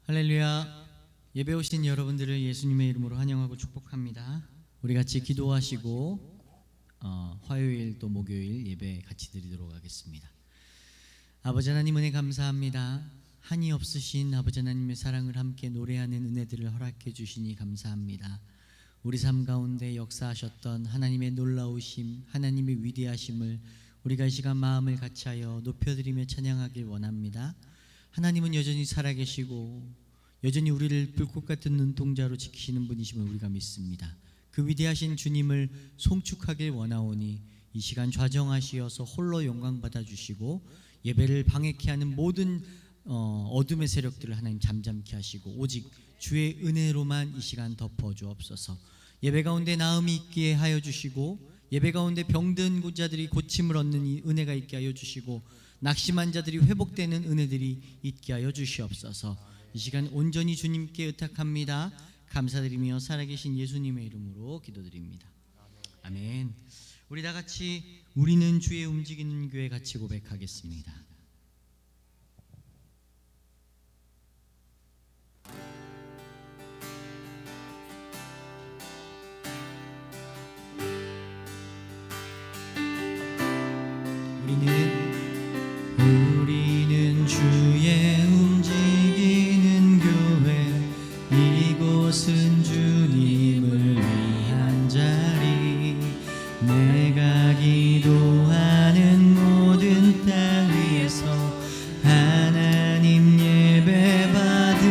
할렐루야. 예배 오신 여러분들을 예수님의 이름으로 환영하고 축복합니다. 우리 같이 기도하시고 화요일 또 목요일 예배 같이 드리도록 하겠습니다. 아버지 하나님 은혜 감사합니다. 한이 없으신 아버지 하나님의 사랑을 함께 노래하는 은혜들을 허락해 주시니 감사합니다. 우리 삶 가운데 역사하셨던 하나님의 놀라우심, 하나님의 위대하심을 우리가 이 시간 마음을 같이하여 높여드리며 찬양하길 원합니다. 하나님은 여전히 살아계시고 여전히 우리를 불꽃 같은 눈동자로 지키시는 분이심을 우리가 믿습니다. 그 위대하신 주님을 송축하길 원하오니 이 시간 좌정하시어서 홀로 영광 받아주시고 예배를 방해케 하는 모든 어둠의 세력들을 하나님 잠잠케 하시고 오직 주의 은혜로만 이 시간 덮어주옵소서. 예배 가운데 나음이 있게 하여 주시고 예배 가운데 병든 자들이 고침을 얻는 이 은혜가 있게 하여 주시고 낙심한 자들이 회복되는 은혜들이 있게 하여 주시옵소서. 이 시간 온전히 주님께 의탁합니다. 감사드리며 살아계신 예수님의 이름으로 기도드립니다. 아멘. 우리 다 같이 우리는 주의 움직이는 교회 같이 고백하겠습니다. 우리는 주의 움직이는 교회, 이곳은 주님을 위한 자리, 내가 기도하는 모든 땅 위에서 하나님 예배 받은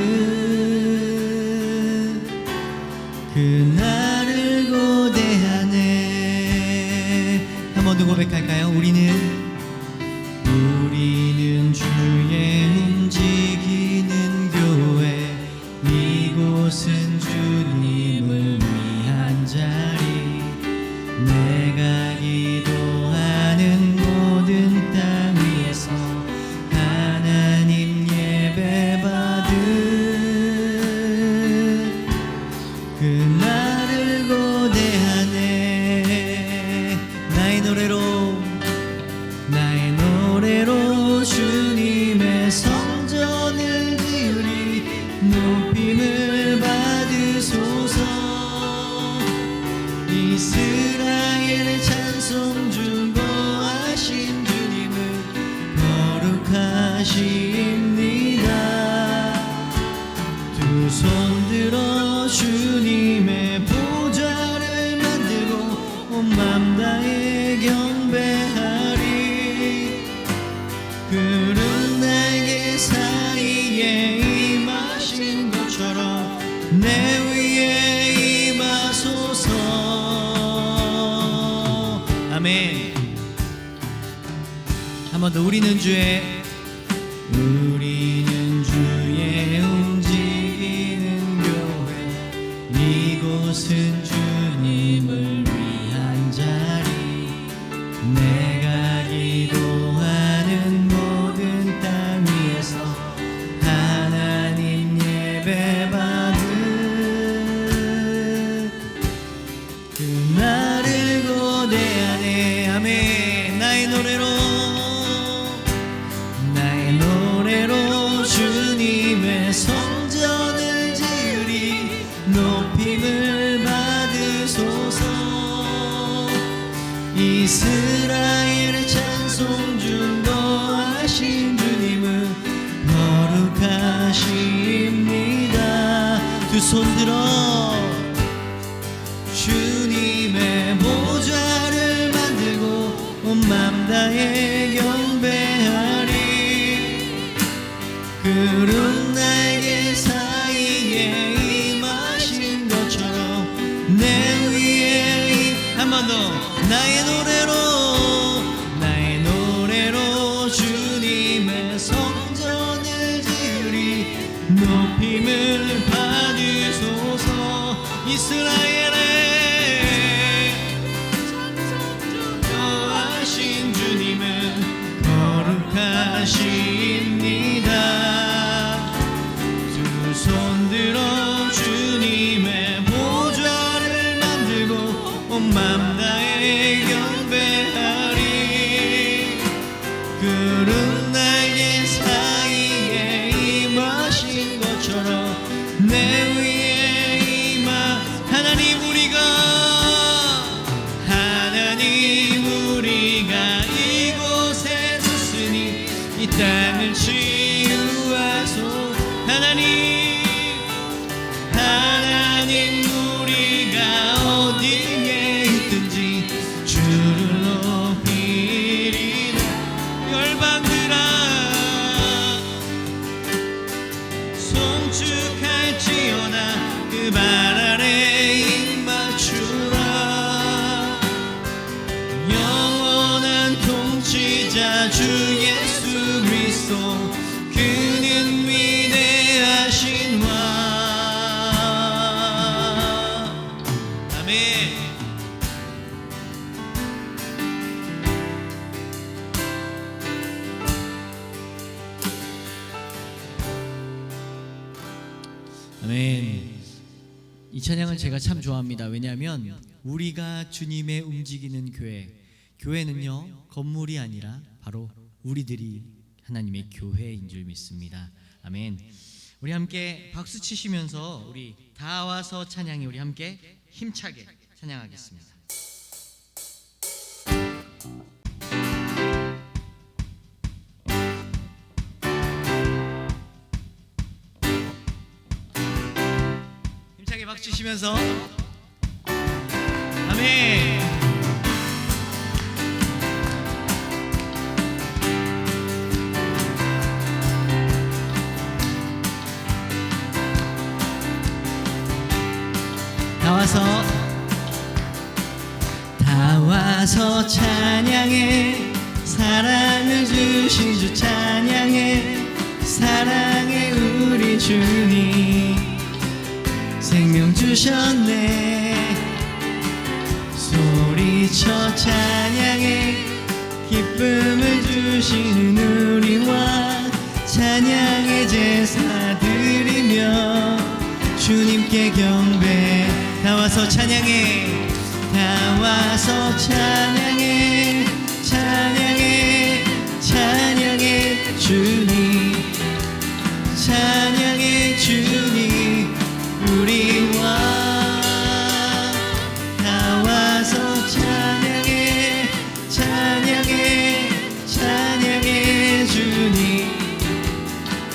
그날을 고대하네. 한 번 더 고백할까요? 우리는 주의 움직이는 교회, 이곳은 주님을 위한 자리, 내가 기도하는 모든 땅 위에서 하나님 예배 받은 그날을 고대하네. 나의 노래로 주님의 성전을 지으리, 높임을 받으소서. 이스라엘의 찬송 중보하신 주님은 거룩하십니다. 두 손 들어 주님의 보좌를 만들고 온 맘 다해 경배하리. 그런 날개 사이에 임하신 것처럼 내 위에 임하소서. 아멘. 한 번 더. 우리는 주의 움직이는 교회, 이곳은 주님을 위한 자리, 내가 기도하는 모든 땅 위에서 하나님 예배 받은 그날을 고대하네. 아멘. 나의 노래로 주님의 성전을 지으리, 높임을 받으소서. 이스라엘의 찬송 중보하신 주님은 거룩하십니다. 두 손 들어 주님의 보좌를 만들고 온 맘 다해 경배하리. 그런 날개 사이에 임하신 것처럼 내 위에 한 번 더. 나의 노래로 주님의 성전을 지으리, 높임을 받으소서. 이스라엘의 거하신 주님은 거룩하십니다. 두 손 들어 주님의 보좌를 만들고 온 맘 다해 경배하리. 그런 날개 사이에 임하신 것처럼 그 발 아래 입 맞추라. 영원한 통치자 주 예수 그리스도 그는 위대하신 왕. 아멘. 아멘. 이 찬양을 제가 참 좋아합니다. 왜냐하면 우리가 주님의 움직이는 교회는요 건물이 아니라 바로 우리들이 하나님의 교회인 줄 믿습니다. 아멘. 우리 함께 박수 치시면서 우리 다 와서 찬양이 우리 함께 힘차게 찬양하겠습니다. 힘차게 박수 치시면서 아멘. 다 와서 찬양해. 사랑을 주신 주 찬양해. 사랑해 우리 주님 생명 주셨네. 소리쳐 찬양해. 기쁨을 주시는 우리와 찬양의 제사 드리며 주님께 경배. 다 와서 찬양해. 다 와서 찬양해. 찬양해. 찬양해 주님. 찬양해 주님 우리 왕. 다 와서 찬양해. 찬양해. 찬양해 주님.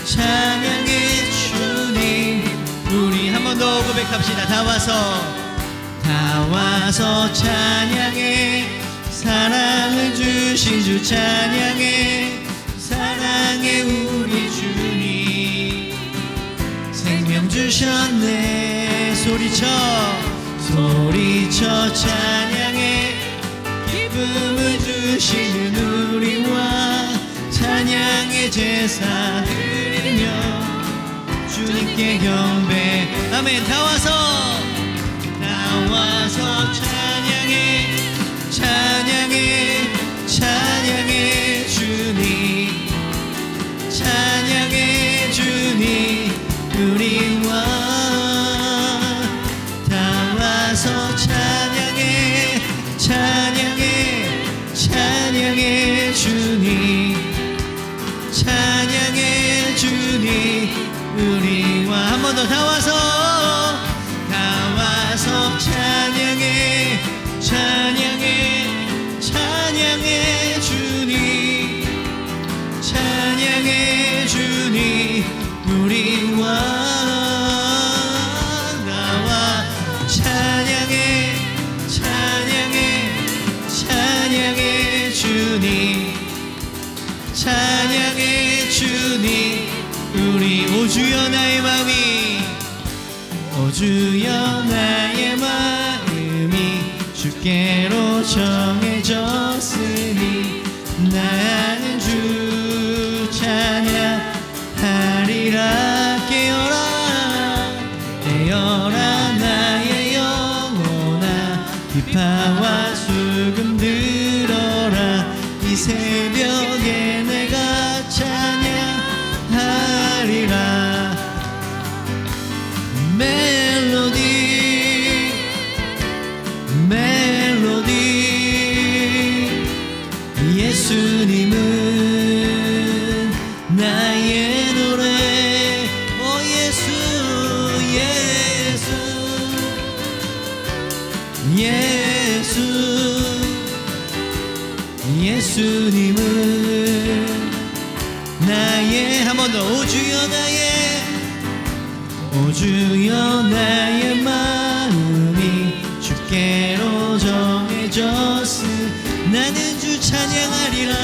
찬양해 주님 우리. 한 번 더 고백합시다. 다 와서 찬양해. 사랑을 주신 주 찬양해. 사랑해 우리 주님 생명 주셨네. 소리쳐 찬양해. 기쁨을 주시는 우리와 찬양의 제사 드리며 주님께 경배. 아멘. 다 와서 찬양해. 찬양해. 찬양해 주님. 찬양해 주님 우리 왕. 다 와서 찬양해. 찬양해. 찬양해 주님. 찬양해 주님 우리 왕. 한 번 더. 다 와서 찬양해. 찬양해. 찬양해 주님. 찬양해 주님 우리 왕. 나와 찬양해. 찬양해. 찬양해 주님. 찬양해 주님 우리. 오 주여 나의 마음이. 오 주여 나의 마음이 주께로 정해졌으니 나는 주 찬양하리라. 깨어라 나의 영혼아. 비파와 수금 들어라. 이 새벽에 내가 찬양하리라. 멜로디 예수님은 나의 노래. 오 예수 예수님은 나의. 한 번 더. 오 주여 나의 마음이 주께로 정해졌으. 나는 주 찬양하리라.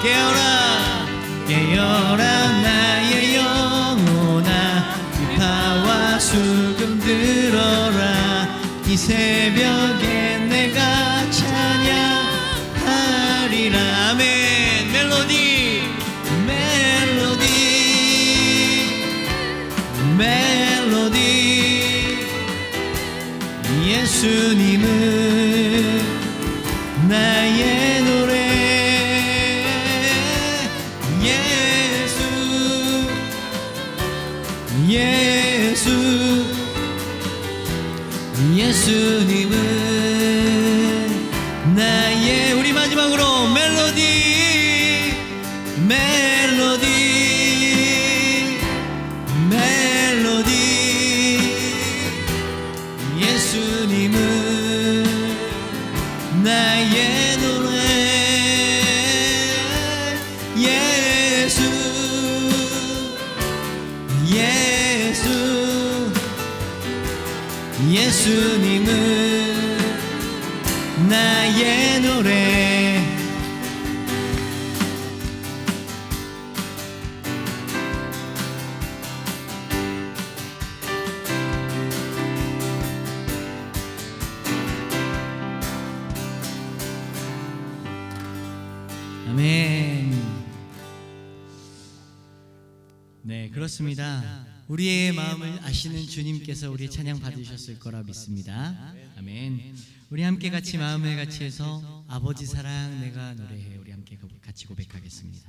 깨어라 나의 영. 수금 들어라. 이 새벽에 내가 찬양하리라. 아멘. 멜로디 멜로디 멜로디. 예수님은 나의 노래. 예수 예수님은 나의. 우리 마지막으로 멜로디 멜로디 멜로디. 예수님은 나의 노래. 예수 예수님은 나의 노래. 아멘. 네, 그렇습니다. 우리의 마음을 아시는 주님께서 우리의 찬양 받으셨을 거라 믿습니다. 아멘. 우리 함께 같이 마음을 같이 해서 아버지 사랑 내가 노래해. 우리 함께 같이 고백하겠습니다.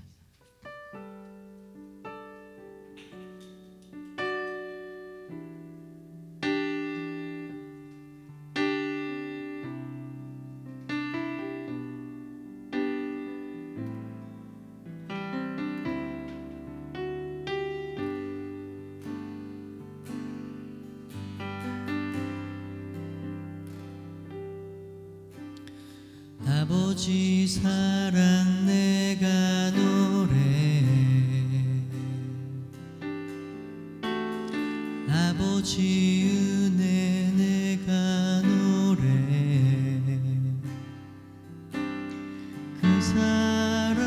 아버지 사랑 내가 노래해. 아버지 은혜 내가 노래해. 그 사랑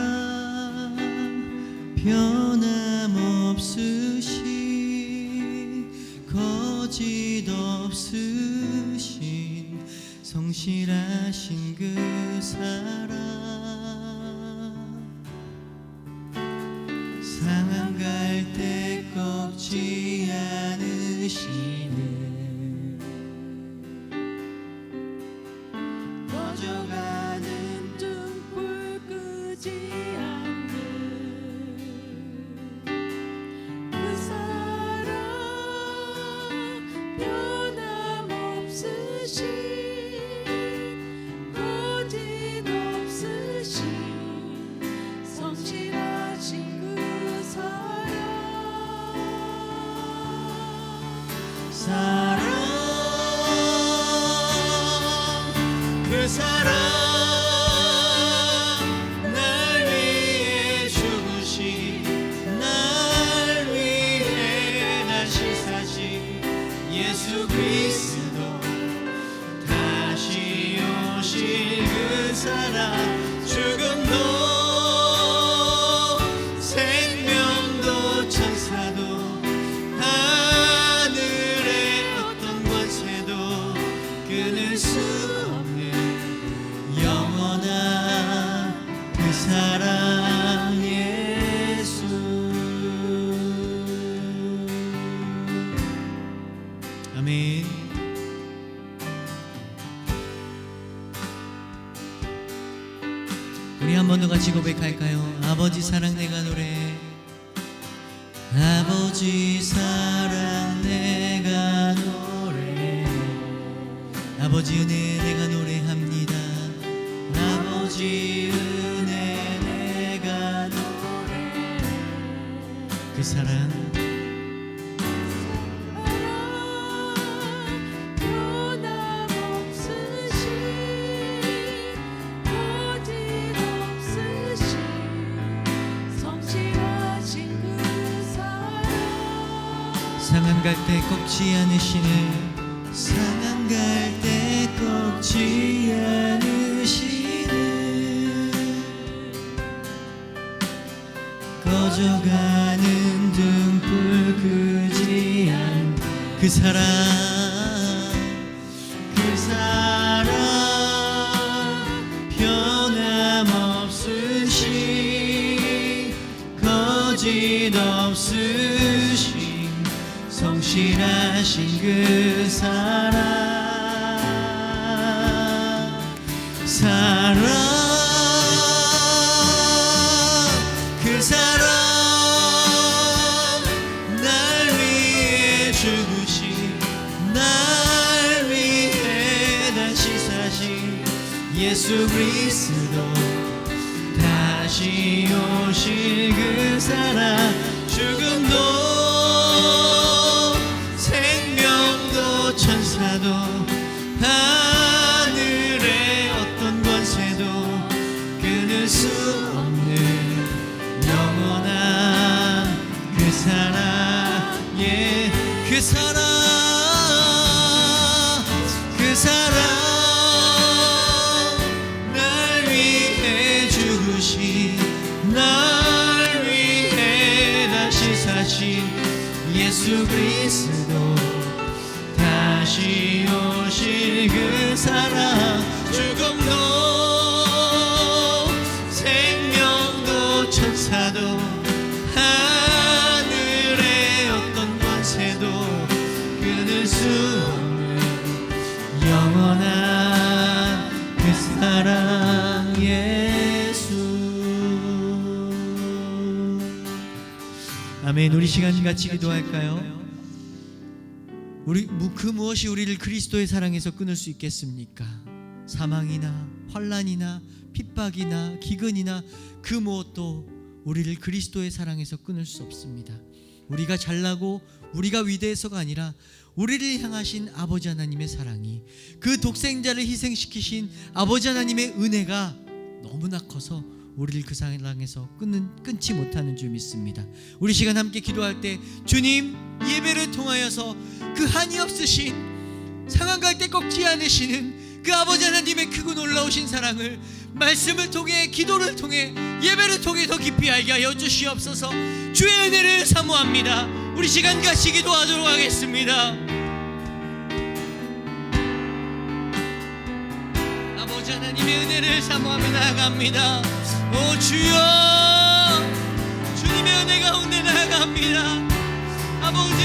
변함없으신 거짓 없으신 성실하신 그 사랑. 상한 갈 때 꺾지 않으시는 꺼져가는 등불 끄지 않는 그 사랑 변함없으신 성실하신 그 사랑. 그 사랑 날 위해 죽으신 날 위해 다시 사신 예수 그리스도 다시 오실 그 사랑. 죽음도 생명도 천사도 하늘의 어떤 권세도 끊을 수 없는 영원한 그 사랑. 예수. 아멘. 우리 한 번 더 같이 고백할까요? 아버지 사랑 내가 노래해. 아버지 사랑 내가 노래해. 아버지 은혜 내가 노래합니다. 아버지 은혜 내가 노래해. 그 사랑 상한 갈 때 꺾지 않으시는 상한 갈 때 꺾지 않으시는 꺼져가는 등불 끄지 않는 그 그 사랑 그 사랑 변함없으신 거짓 없으신 성실하신 그 사랑 그 사랑 날 위해 죽으신 날 위해 다시 사신 예수 그리스도 다시 오실 그 사랑 죽음도 생명도 천사도 하늘의 어떤 권세도 끊을 수 없는 영원한 그 사랑 그 사랑 그 사랑 날 위해 죽으신 날 위해 다시 사신 예수 그리스도 다시 오실 그 사랑 죽음도 생명도 천사도 하늘의 어떤 권세도 끊을 수 없는 영원한 그 사랑 예수. 아멘. 우리 시간 같이 기도할까요? 그 무엇이 우리를 그리스도의 사랑에서 끊을 수 있겠습니까? 사망이나 환난이나 핍박이나 기근이나 그 무엇도 우리를 그리스도의 사랑에서 끊을 수 없습니다. 우리가 잘나고 우리가 위대해서가 아니라 우리를 향하신 아버지 하나님의 사랑이, 그 독생자를 희생시키신 아버지 하나님의 은혜가 너무나 커서 우리를 그 사랑에서 끊지 못하는 줄 믿습니다. 우리 시간 함께 기도할 때 주님, 예배를 통하여서 그 한이 없으신, 상한 갈 때 꺾지 않으시는 그 아버지 하나님의 크고 놀라우신 사랑을 말씀을 통해, 기도를 통해, 예배를 통해 더 깊이 알게 하여 주시옵소서. 주의 은혜를 사모합니다. 우리 시간 같이 기도하도록 하겠습니다. 아버지 하나님의 은혜를 사모하며 나아갑니다. 오 주여, 주님의 은혜 가운데 나아갑니다. 아버지,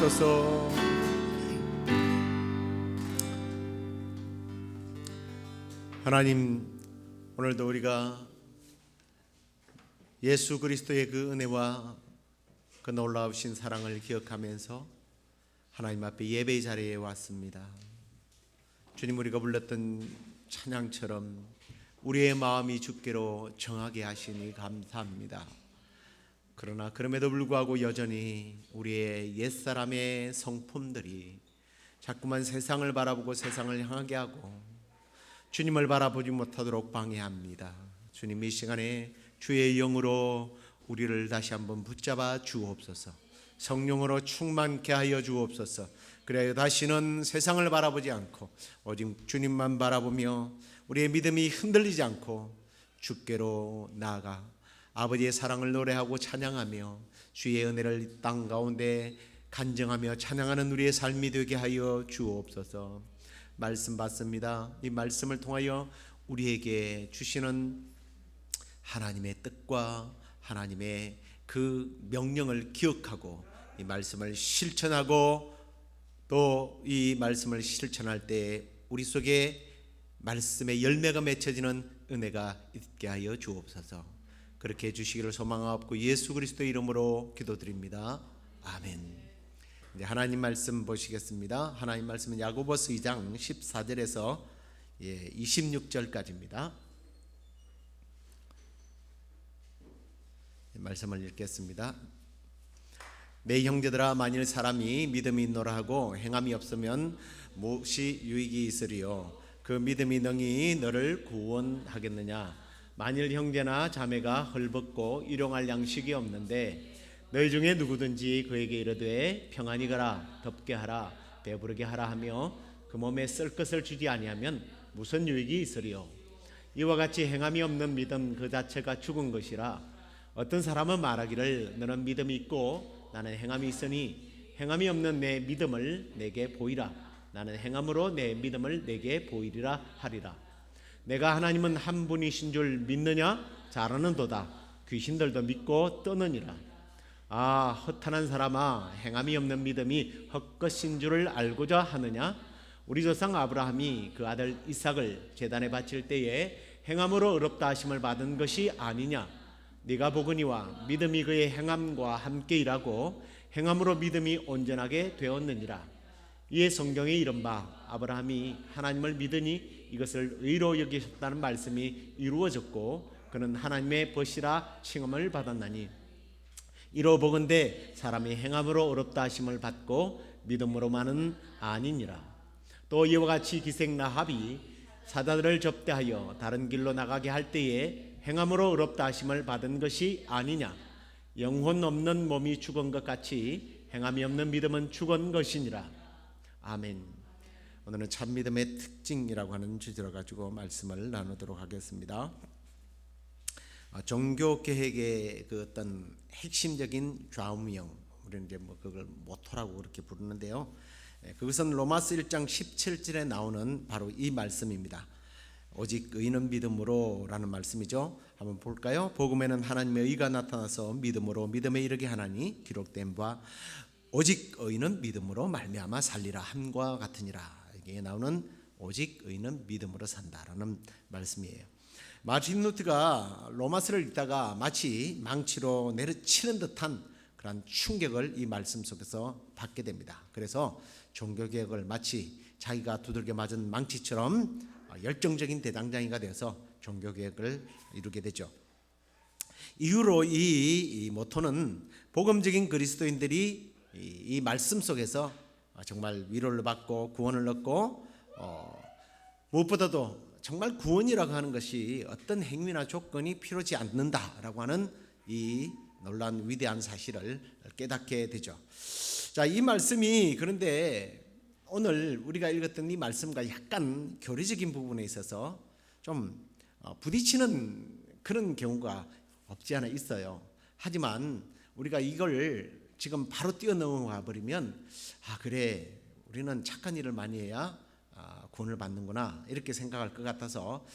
주옵소서. 하나님, 오늘도 우리가 예수 그리스도의 그 은혜와 그 놀라우신 사랑을 기억하면서 하나님 앞에 예배의 자리에 왔습니다. 주님, 우리가 불렀던 찬양처럼 우리의 마음이 주께로 정하게 하시니 감사합니다. 그러나 그럼에도 불구하고 여전히 우리의 옛사람의 성품들이 자꾸만 세상을 바라보고 세상을 향하게 하고 주님을 바라보지 못하도록 방해합니다. 주님, 이 시간에 주의 영으로 우리를 다시 한번 붙잡아 주옵소서. 성령으로 충만케 하여 주옵소서. 그래야 다시는 세상을 바라보지 않고 오직 주님만 바라보며 우리의 믿음이 흔들리지 않고 주께로 나아가 아버지의 사랑을 노래하고 찬양하며 주의 은혜를 땅 가운데 간증하며 찬양하는 우리의 삶이 되게 하여 주옵소서. 말씀 받습니다. 이 말씀을 통하여 우리에게 주시는 하나님의 뜻과 하나님의 그 명령을 기억하고 이 말씀을 실천하고 또 이 말씀을 실천할 때 우리 속에 말씀의 열매가 맺혀지는 은혜가 있게 하여 주옵소서. 그렇게 해주시기를 소망하옵고 예수 그리스도의 이름으로 기도드립니다. 아멘. 이제 하나님 말씀 보시겠습니다. 하나님 말씀은 야고보서 2장 14절에서 26절까지입니다. 말씀을 읽겠습니다. 내 형제들아, 만일 사람이 믿음이 있노라 하고 행함이 없으면 무엇이 유익이 있으리요? 그 믿음이 능히 너를 구원하겠느냐? 만일 형제나 자매가 헐벗고 일용할 양식이 없는데 너희 중에 누구든지 그에게 이르되 평안히 가라, 덥게 하라, 배부르게 하라 하며 그 몸에 쓸 것을 주지 아니하면 무슨 유익이 있으리요? 이와 같이 행함이 없는 믿음 그 자체가 죽은 것이라. 어떤 사람은 말하기를 너는 믿음이 있고 나는 행함이 있으니 행함이 없는 내 믿음을 내게 보이라. 나는 행함으로 내 믿음을 내게 보이리라 하리라. 내가 하나님은 한 분이신 줄 믿느냐? 잘하는도다. 귀신들도 믿고 떠느니라. 아, 허탄한 사람아, 행함이 없는 믿음이 헛것인 줄을 알고자 하느냐? 우리 조상 아브라함이 그 아들 이삭을 제단에 바칠 때에 행함으로 의롭다 하심을 받은 것이 아니냐? 네가 보거니와 믿음이 그의 행함과 함께 일하고 행함으로 믿음이 온전하게 되었느니라. 이에 성경에 이른 바 아브라함이 하나님을 믿으니 이것을 의로 여기셨다는 말씀이 이루어졌고 그는 하나님의 벗이라 칭함을 받았나니 이로 보건대 사람이 행함으로 의롭다 하심을 받고 믿음으로만은 아니니라. 또 이와 같이 기생 라합이 사자들을 접대하여 다른 길로 나가게 할 때에 행함으로 의롭다 하심을 받은 것이 아니냐? 영혼 없는 몸이 죽은 것 같이 행함이 없는 믿음은 죽은 것이니라. 아멘. 오늘은 참 믿음의 특징이라고 하는 주제로 가지고 말씀을 나누도록 하겠습니다. 종교 개혁의 그 어떤 핵심적인 좌우명, 우리는 이제 뭐 그걸 모토라고 그렇게 부르는데요. 그것은 로마서 1장 17절에 나오는 바로 이 말씀입니다. 오직 의인은 믿음으로라는 말씀이죠. 한번 볼까요? 복음에는 하나님의 의가 나타나서 믿음으로 믿음에 이르게 하나니 기록된 바 오직 의인은 믿음으로 말미암아 살리라 함과 같으니라. 이게 나오는 오직 의인은 믿음으로 산다라는 말씀이에요. 마틴 루터가 로마서를 읽다가 마치 망치로 내려치는 듯한 그런 충격을 이 말씀 속에서 받게 됩니다. 그래서 종교개혁을 마치 자기가 두들겨 맞은 망치처럼 열정적인 대장장이가 되어서 종교개혁을 이루게 되죠. 이후로 이 모토는 복음적인 그리스도인들이 이 말씀 속에서 정말 위로를 받고 구원을 얻고 무엇보다도 정말 구원이라고 하는 것이 어떤 행위나 조건이 필요하지 않는다라고 하는 이 놀라운 위대한 사실을 깨닫게 되죠. 자, 이 말씀이 그런데 오늘 우리가 읽었던 이 말씀과 약간 교리적인 부분에 있어서 좀 부딪히는 그런 경우가 없지 않아 있어요. 하지만 우리가 이걸 지금 바로 뛰어넘어가 버리면 그래, 우리는 착한 일을 많이 해야 구원을 받는구나 이렇게 생각할 것 같아서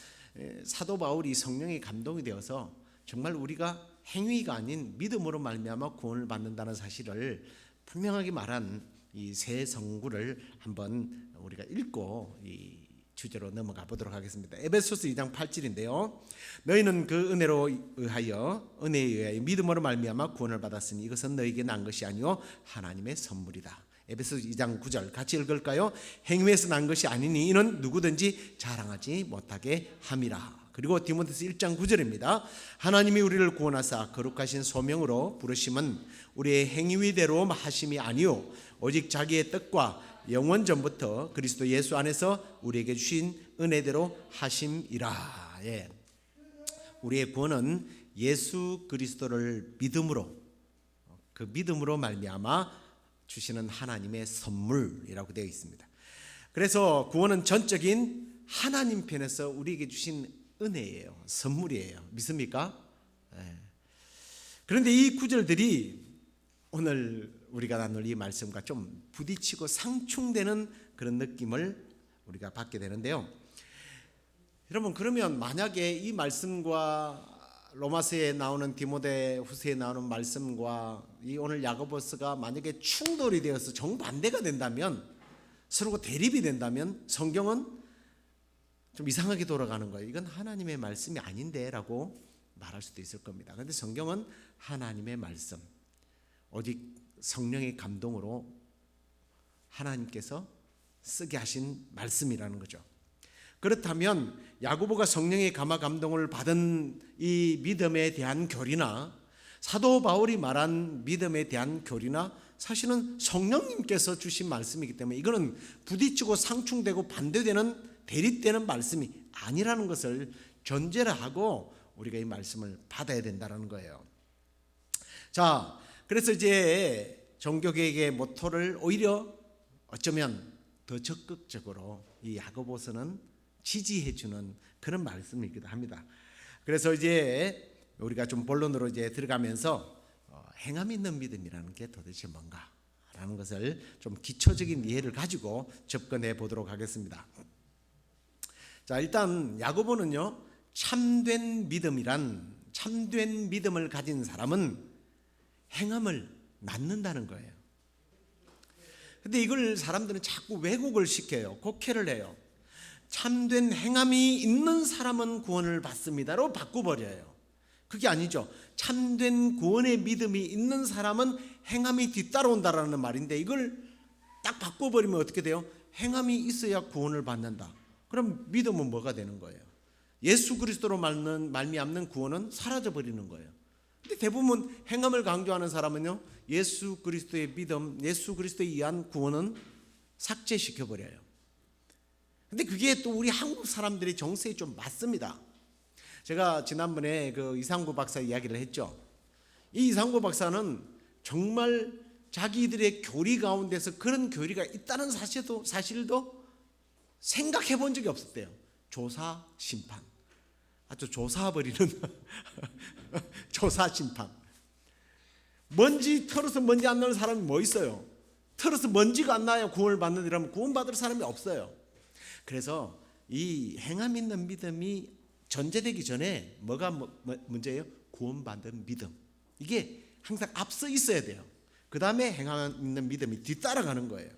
사도 바울이 성령의 감동이 되어서 정말 우리가 행위가 아닌 믿음으로 말미암아 구원을 받는다는 사실을 분명하게 말한 이 새 성구를 한번 우리가 읽고 이 주제로 넘어가 보도록 하겠습니다. 에베소서 2장 8절인데요. 너희는 그 은혜로 의하여 은혜에 의하여 믿음으로 말미암아 구원을 받았으니 이것은 너희에게 난 것이 아니요 하나님의 선물이다. 에베소서 2장 9절 같이 읽을까요? 행위에서 난 것이 아니니 이는 누구든지 자랑하지 못하게 함이라. 그리고 디모데서 1장 9절입니다. 하나님이 우리를 구원하사 거룩하신 소명으로 부르심은 우리의 행위대로 하심이 아니요 오직 자기의 뜻과 영원 전부터 그리스도 예수 안에서 우리에게 주신 은혜대로 하심이라. 예. 우리의 구원은 예수 그리스도를 믿음으로, 그 그 믿음으로 말미암아 주시는 하나님의 선물이라고 되어 있습니다. 그래서 구원은 전적인 하나님 편에서 우리에게 주신 은혜예요. 선물이에요. 믿습니까? 네. 그런데 이 구절들이 오늘 우리가 나눌 이 말씀과 좀 부딪히고 상충되는 그런 느낌을 우리가 받게 되는데요. 여러분, 그러면 만약에 이 말씀과 로마서에 나오는 디모데 후서에 나오는 말씀과 이 오늘 야고보서가 만약에 충돌이 되어서 정반대가 된다면, 서로가 대립이 된다면 성경은 좀 이상하게 돌아가는 거예요. 이건 하나님의 말씀이 아닌데 라고 말할 수도 있을 겁니다. 그런데 성경은 하나님의 말씀, 오직 성령의 감동으로 하나님께서 쓰게 하신 말씀이라는 거죠. 그렇다면 야고보가 성령의 감화 감동을 받은 이 믿음에 대한 교리나 사도 바울이 말한 믿음에 대한 교리나 사실은 성령님께서 주신 말씀이기 때문에 이거는 부딪히고 상충되고 반대되는 대립되는 말씀이 아니라는 것을 전제를 하고 우리가 이 말씀을 받아야 된다는 거예요. 자, 그래서 이제 종교개혁의 모토를 오히려 어쩌면 더 적극적으로 이 야고보서는 지지해주는 그런 말씀이기도 합니다. 그래서 이제 우리가 좀 본론으로 이제 들어가면서 행함 있는 믿음이라는 게 도대체 뭔가라는 것을 좀 기초적인 이해를 가지고 접근해 보도록 하겠습니다. 자, 일단 야고보는요, 참된 믿음을 가진 사람은 행함을 낳는다는 거예요. 근데 이걸 사람들은 자꾸 왜곡을 시켜요. 곡해를 해요. 참된 행함이 있는 사람은 구원을 받습니다로 바꿔버려요. 그게 아니죠. 참된 구원의 믿음이 있는 사람은 행함이 뒤따라온다라는 말인데, 이걸 딱 바꿔버리면 어떻게 돼요? 행함이 있어야 구원을 받는다. 그럼 믿음은 뭐가 되는 거예요? 예수 그리스도로 말미암는 구원은 사라져버리는 거예요. 근데 대부분 행함을 강조하는 사람은요, 예수 그리스도의 믿음, 예수 그리스도에 의한 구원은 삭제시켜버려요. 근데 그게 또 우리 한국 사람들의 정서에 좀 맞습니다. 제가 지난번에 그 이상구 박사 이야기를 했죠. 이 이상구 박사는 정말 자기들의 교리 가운데서 그런 교리가 있다는 사실도 생각해 본 적이 없었대요. 조사, 심판. 아주 조사버리는 조사, 심판. 먼지 털어서 먼지 안 나는 사람이 뭐 있어요? 털어서 먼지가 안 나야 구원을 받는다면 구원받을 사람이 없어요. 그래서 이 행함 있는 믿음이 전제되기 전에 뭐가 문제예요? 구원받은 믿음. 이게 항상 앞서 있어야 돼요. 그 다음에 행함 있는 믿음이 뒤따라가는 거예요.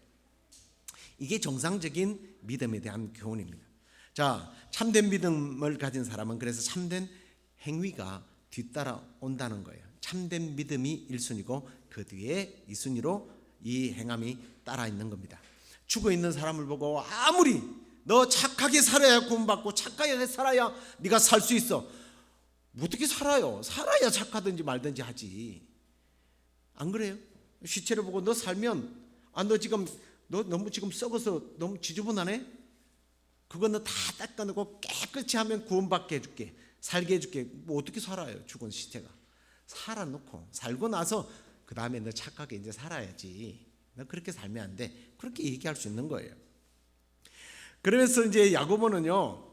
이게 정상적인 믿음에 대한 교훈입니다. 자, 참된 믿음을 가진 사람은 그래서 참된 행위가 뒤따라온다는 거예요. 참된 믿음이 1순위고 그 뒤에 2순위로 이 행함이 따라 있는 겁니다. 죽어 있는 사람을 보고 아무리 너 착하게 살아야 구원받고 착하게 살아야 네가 살 수 있어. 어떻게 살아요? 살아야 착하든지 말든지 하지. 안 그래요? 시체를 보고 너 살면 너 너무 지금 썩어서 너무 지저분하네? 그거 너 다 닦아내고 깨끗이 하면 구원받게 해줄게. 살게 해줄게. 뭐 어떻게 살아요? 죽은 시체가. 살아놓고 살고 나서 그 다음에 너 착하게 이제 살아야지. 너 그렇게 살면 안 돼. 그렇게 얘기할 수 있는 거예요. 그러면서 이제 야고보는요,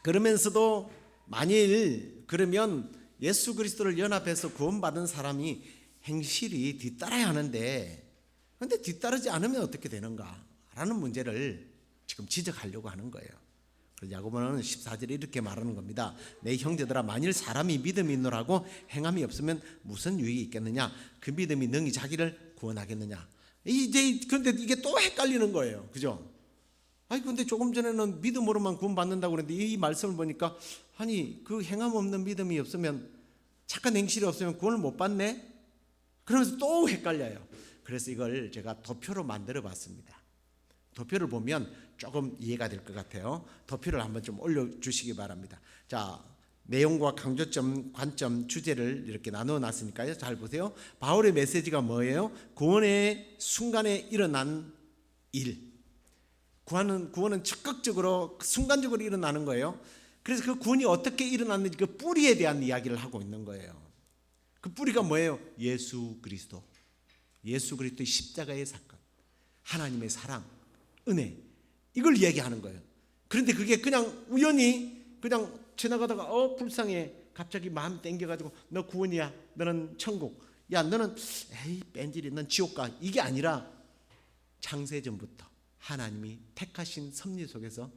그러면서도 만일 그러면 예수 그리스도를 연합해서 구원받은 사람이 행실이 뒤따라야 하는데, 그런데 뒤따르지 않으면 어떻게 되는가 라는 문제를 지금 지적하려고 하는 거예요. 그래서 야고보는 14절에 이렇게 말하는 겁니다. 내 형제들아, 만일 사람이 믿음이 있노라고 행함이 없으면 무슨 유익이 있겠느냐? 그 믿음이 능히 자기를 구원하겠느냐? 이제 그런데 이게 또 헷갈리는 거예요. 그죠? 아니 근데 조금 전에는 믿음으로만 구원받는다고 그랬는데 이 말씀을 보니까 아니 그 행함 없는 믿음이 없으면, 착한 행실이 없으면 구원을 못 받네? 그러면서 또 헷갈려요. 그래서 이걸 제가 도표로 만들어 봤습니다. 도표를 보면 조금 이해가 될 것 같아요. 도표를 한번 좀 올려주시기 바랍니다. 자, 내용과 강조점, 관점, 주제를 이렇게 나누어 놨으니까요. 잘 보세요. 바울의 메시지가 뭐예요? 구원의 순간에 일어난 일. 구원은 즉각적으로 순간적으로 일어나는 거예요. 그래서 그 구원이 어떻게 일어났는지 그 뿌리에 대한 이야기를 하고 있는 거예요. 그 뿌리가 뭐예요? 예수 그리스도. 예수 그리스도의 십자가의 사건, 하나님의 사랑, 은혜, 이걸 이야기하는 거예요. 그런데 그게 그냥 우연히 그냥 지나가다가 불쌍해, 갑자기 마음이 땡겨가지고 너 구원이야, 너는 천국, 야 너는 에이 뺀질이, 넌 지옥 가, 이게 아니라 창세전부터 하나님이 택하신 섭리 속에서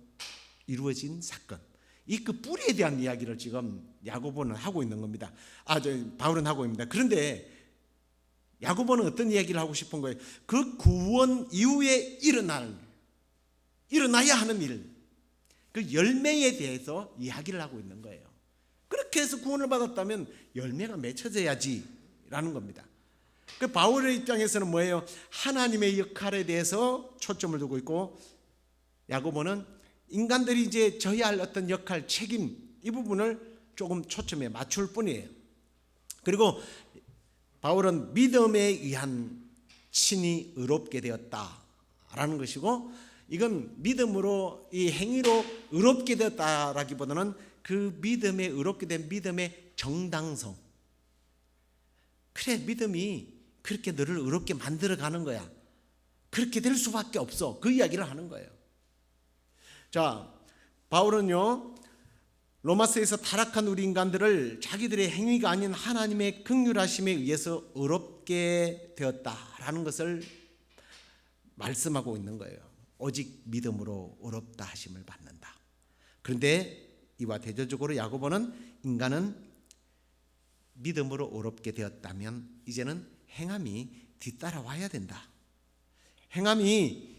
이루어진 사건, 이 그 뿌리에 대한 이야기를 지금 야고보는 하고 있는 겁니다. 바울은 하고 있습니다. 그런데 야고보는 어떤 이야기를 하고 싶은 거예요? 그 구원 이후에 일어나야 하는 일, 그 열매에 대해서 이야기를 하고 있는 거예요. 그렇게 해서 구원을 받았다면 열매가 맺혀져야지 라는 겁니다. 그 바울의 입장에서는 뭐예요? 하나님의 역할에 대해서 초점을 두고 있고, 야고보는 인간들이 이제 져야 할 어떤 역할, 책임, 이 부분을 조금 초점에 맞출 뿐이에요. 그리고 바울은 믿음에 의한 친히 의롭게 되었다라는 것이고, 이건 믿음으로, 이 행위로 의롭게 되었다라기보다는 그 믿음에 의롭게 된 믿음의 정당성. 그래, 믿음이 그렇게 너를 의롭게 만들어가는 거야. 그렇게 될 수밖에 없어. 그 이야기를 하는 거예요. 자, 바울은요, 로마서에서 타락한 우리 인간들을 자기들의 행위가 아닌 하나님의 긍휼하심에 의해서 의롭게 되었다라는 것을 말씀하고 있는 거예요. 오직 믿음으로 의롭다 하심을 받는다. 그런데 이와 대조적으로 야고보는 인간은 믿음으로 의롭게 되었다면 이제는 행함이 뒤따라와야 된다. 행함이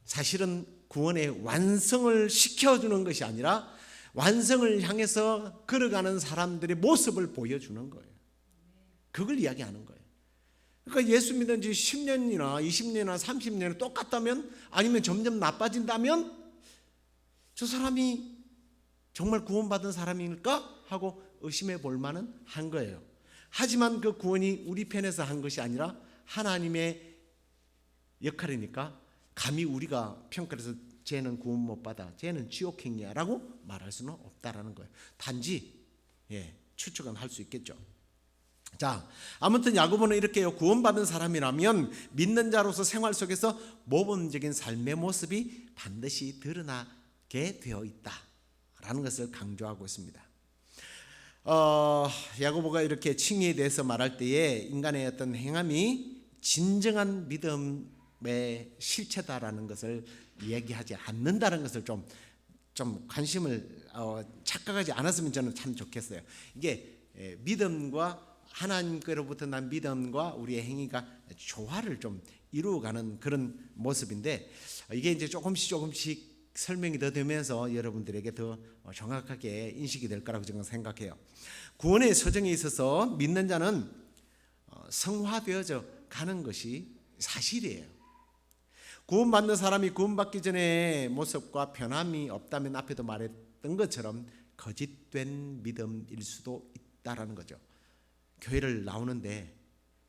사실은 구원의 완성을 시켜주는 것이 아니라 완성을 향해서 걸어가는 사람들의 모습을 보여주는 거예요. 그걸 이야기하는 거예요. 그러니까 예수 믿은 지 10년이나 20년이나 30년이 똑같다면, 아니면 점점 나빠진다면 저 사람이 정말 구원받은 사람일까 하고 의심해 볼 만은 한 거예요. 하지만 그 구원이 우리 편에서 한 것이 아니라 하나님의 역할이니까 감히 우리가 평가해서 쟤는 구원 못 받아, 쟤는 지옥행이야 라고 말할 수는 없다라는 거예요. 단지 추측은 할 수 있겠죠. 자, 아무튼 야고보는 이렇게요, 구원받은 사람이라면 믿는 자로서 생활 속에서 모범적인 삶의 모습이 반드시 드러나게 되어 있다라는 것을 강조하고 있습니다. 야고보가 이렇게 칭의에 대해서 말할 때에 인간의 어떤 행함이 진정한 믿음의 실체다라는 것을 얘기하지 않는다는 것을 좀 관심을 착각하지 않았으면 저는 참 좋겠어요. 이게 믿음과 하나님께로부터 난 믿음과 우리의 행위가 조화를 좀 이루어가는 그런 모습인데, 이게 이제 조금씩 설명이 더 되면서 여러분들에게 더 정확하게 인식이 될 거라고 저는 생각해요. 구원의 서정에 있어서 믿는 자는 성화되어져 가는 것이 사실이에요. 구원받는 사람이 구원받기 전의 모습과 변함이 없다면 앞에도 말했던 것처럼 거짓된 믿음일 수도 있다라는 거죠. 교회를 나오는데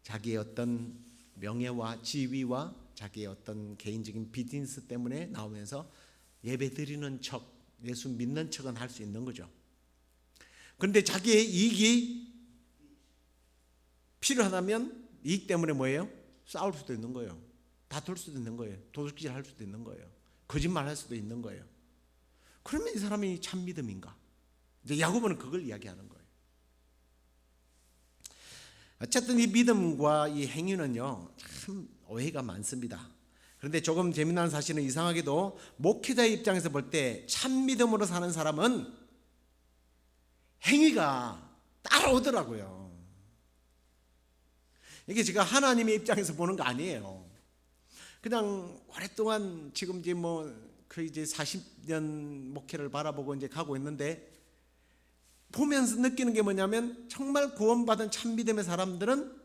자기의 어떤 명예와 지위와 자기의 어떤 개인적인 비즈니스 때문에 나오면서 예배 드리는 척, 예수 믿는 척은 할 수 있는 거죠. 그런데 자기의 이익이 필요하다면 이익 때문에 뭐예요? 싸울 수도 있는 거예요. 다툴 수도 있는 거예요. 도둑질 할 수도 있는 거예요. 거짓말 할 수도 있는 거예요. 그러면 이 사람이 참 믿음인가? 이제 야고보는 그걸 이야기하는 거예요. 어쨌든 이 믿음과 이 행위는요, 참 오해가 많습니다. 그런데 조금 재미난 사실은, 이상하게도 목회자의 입장에서 볼 때 참 믿음으로 사는 사람은 행위가 따라오더라고요. 이게 제가 하나님의 입장에서 보는 거 아니에요. 그냥 오랫동안 지금 이제 거의 이제 40년 목회를 바라보고 이제 가고 있는데, 보면서 느끼는 게 뭐냐면, 정말 구원받은 참 믿음의 사람들은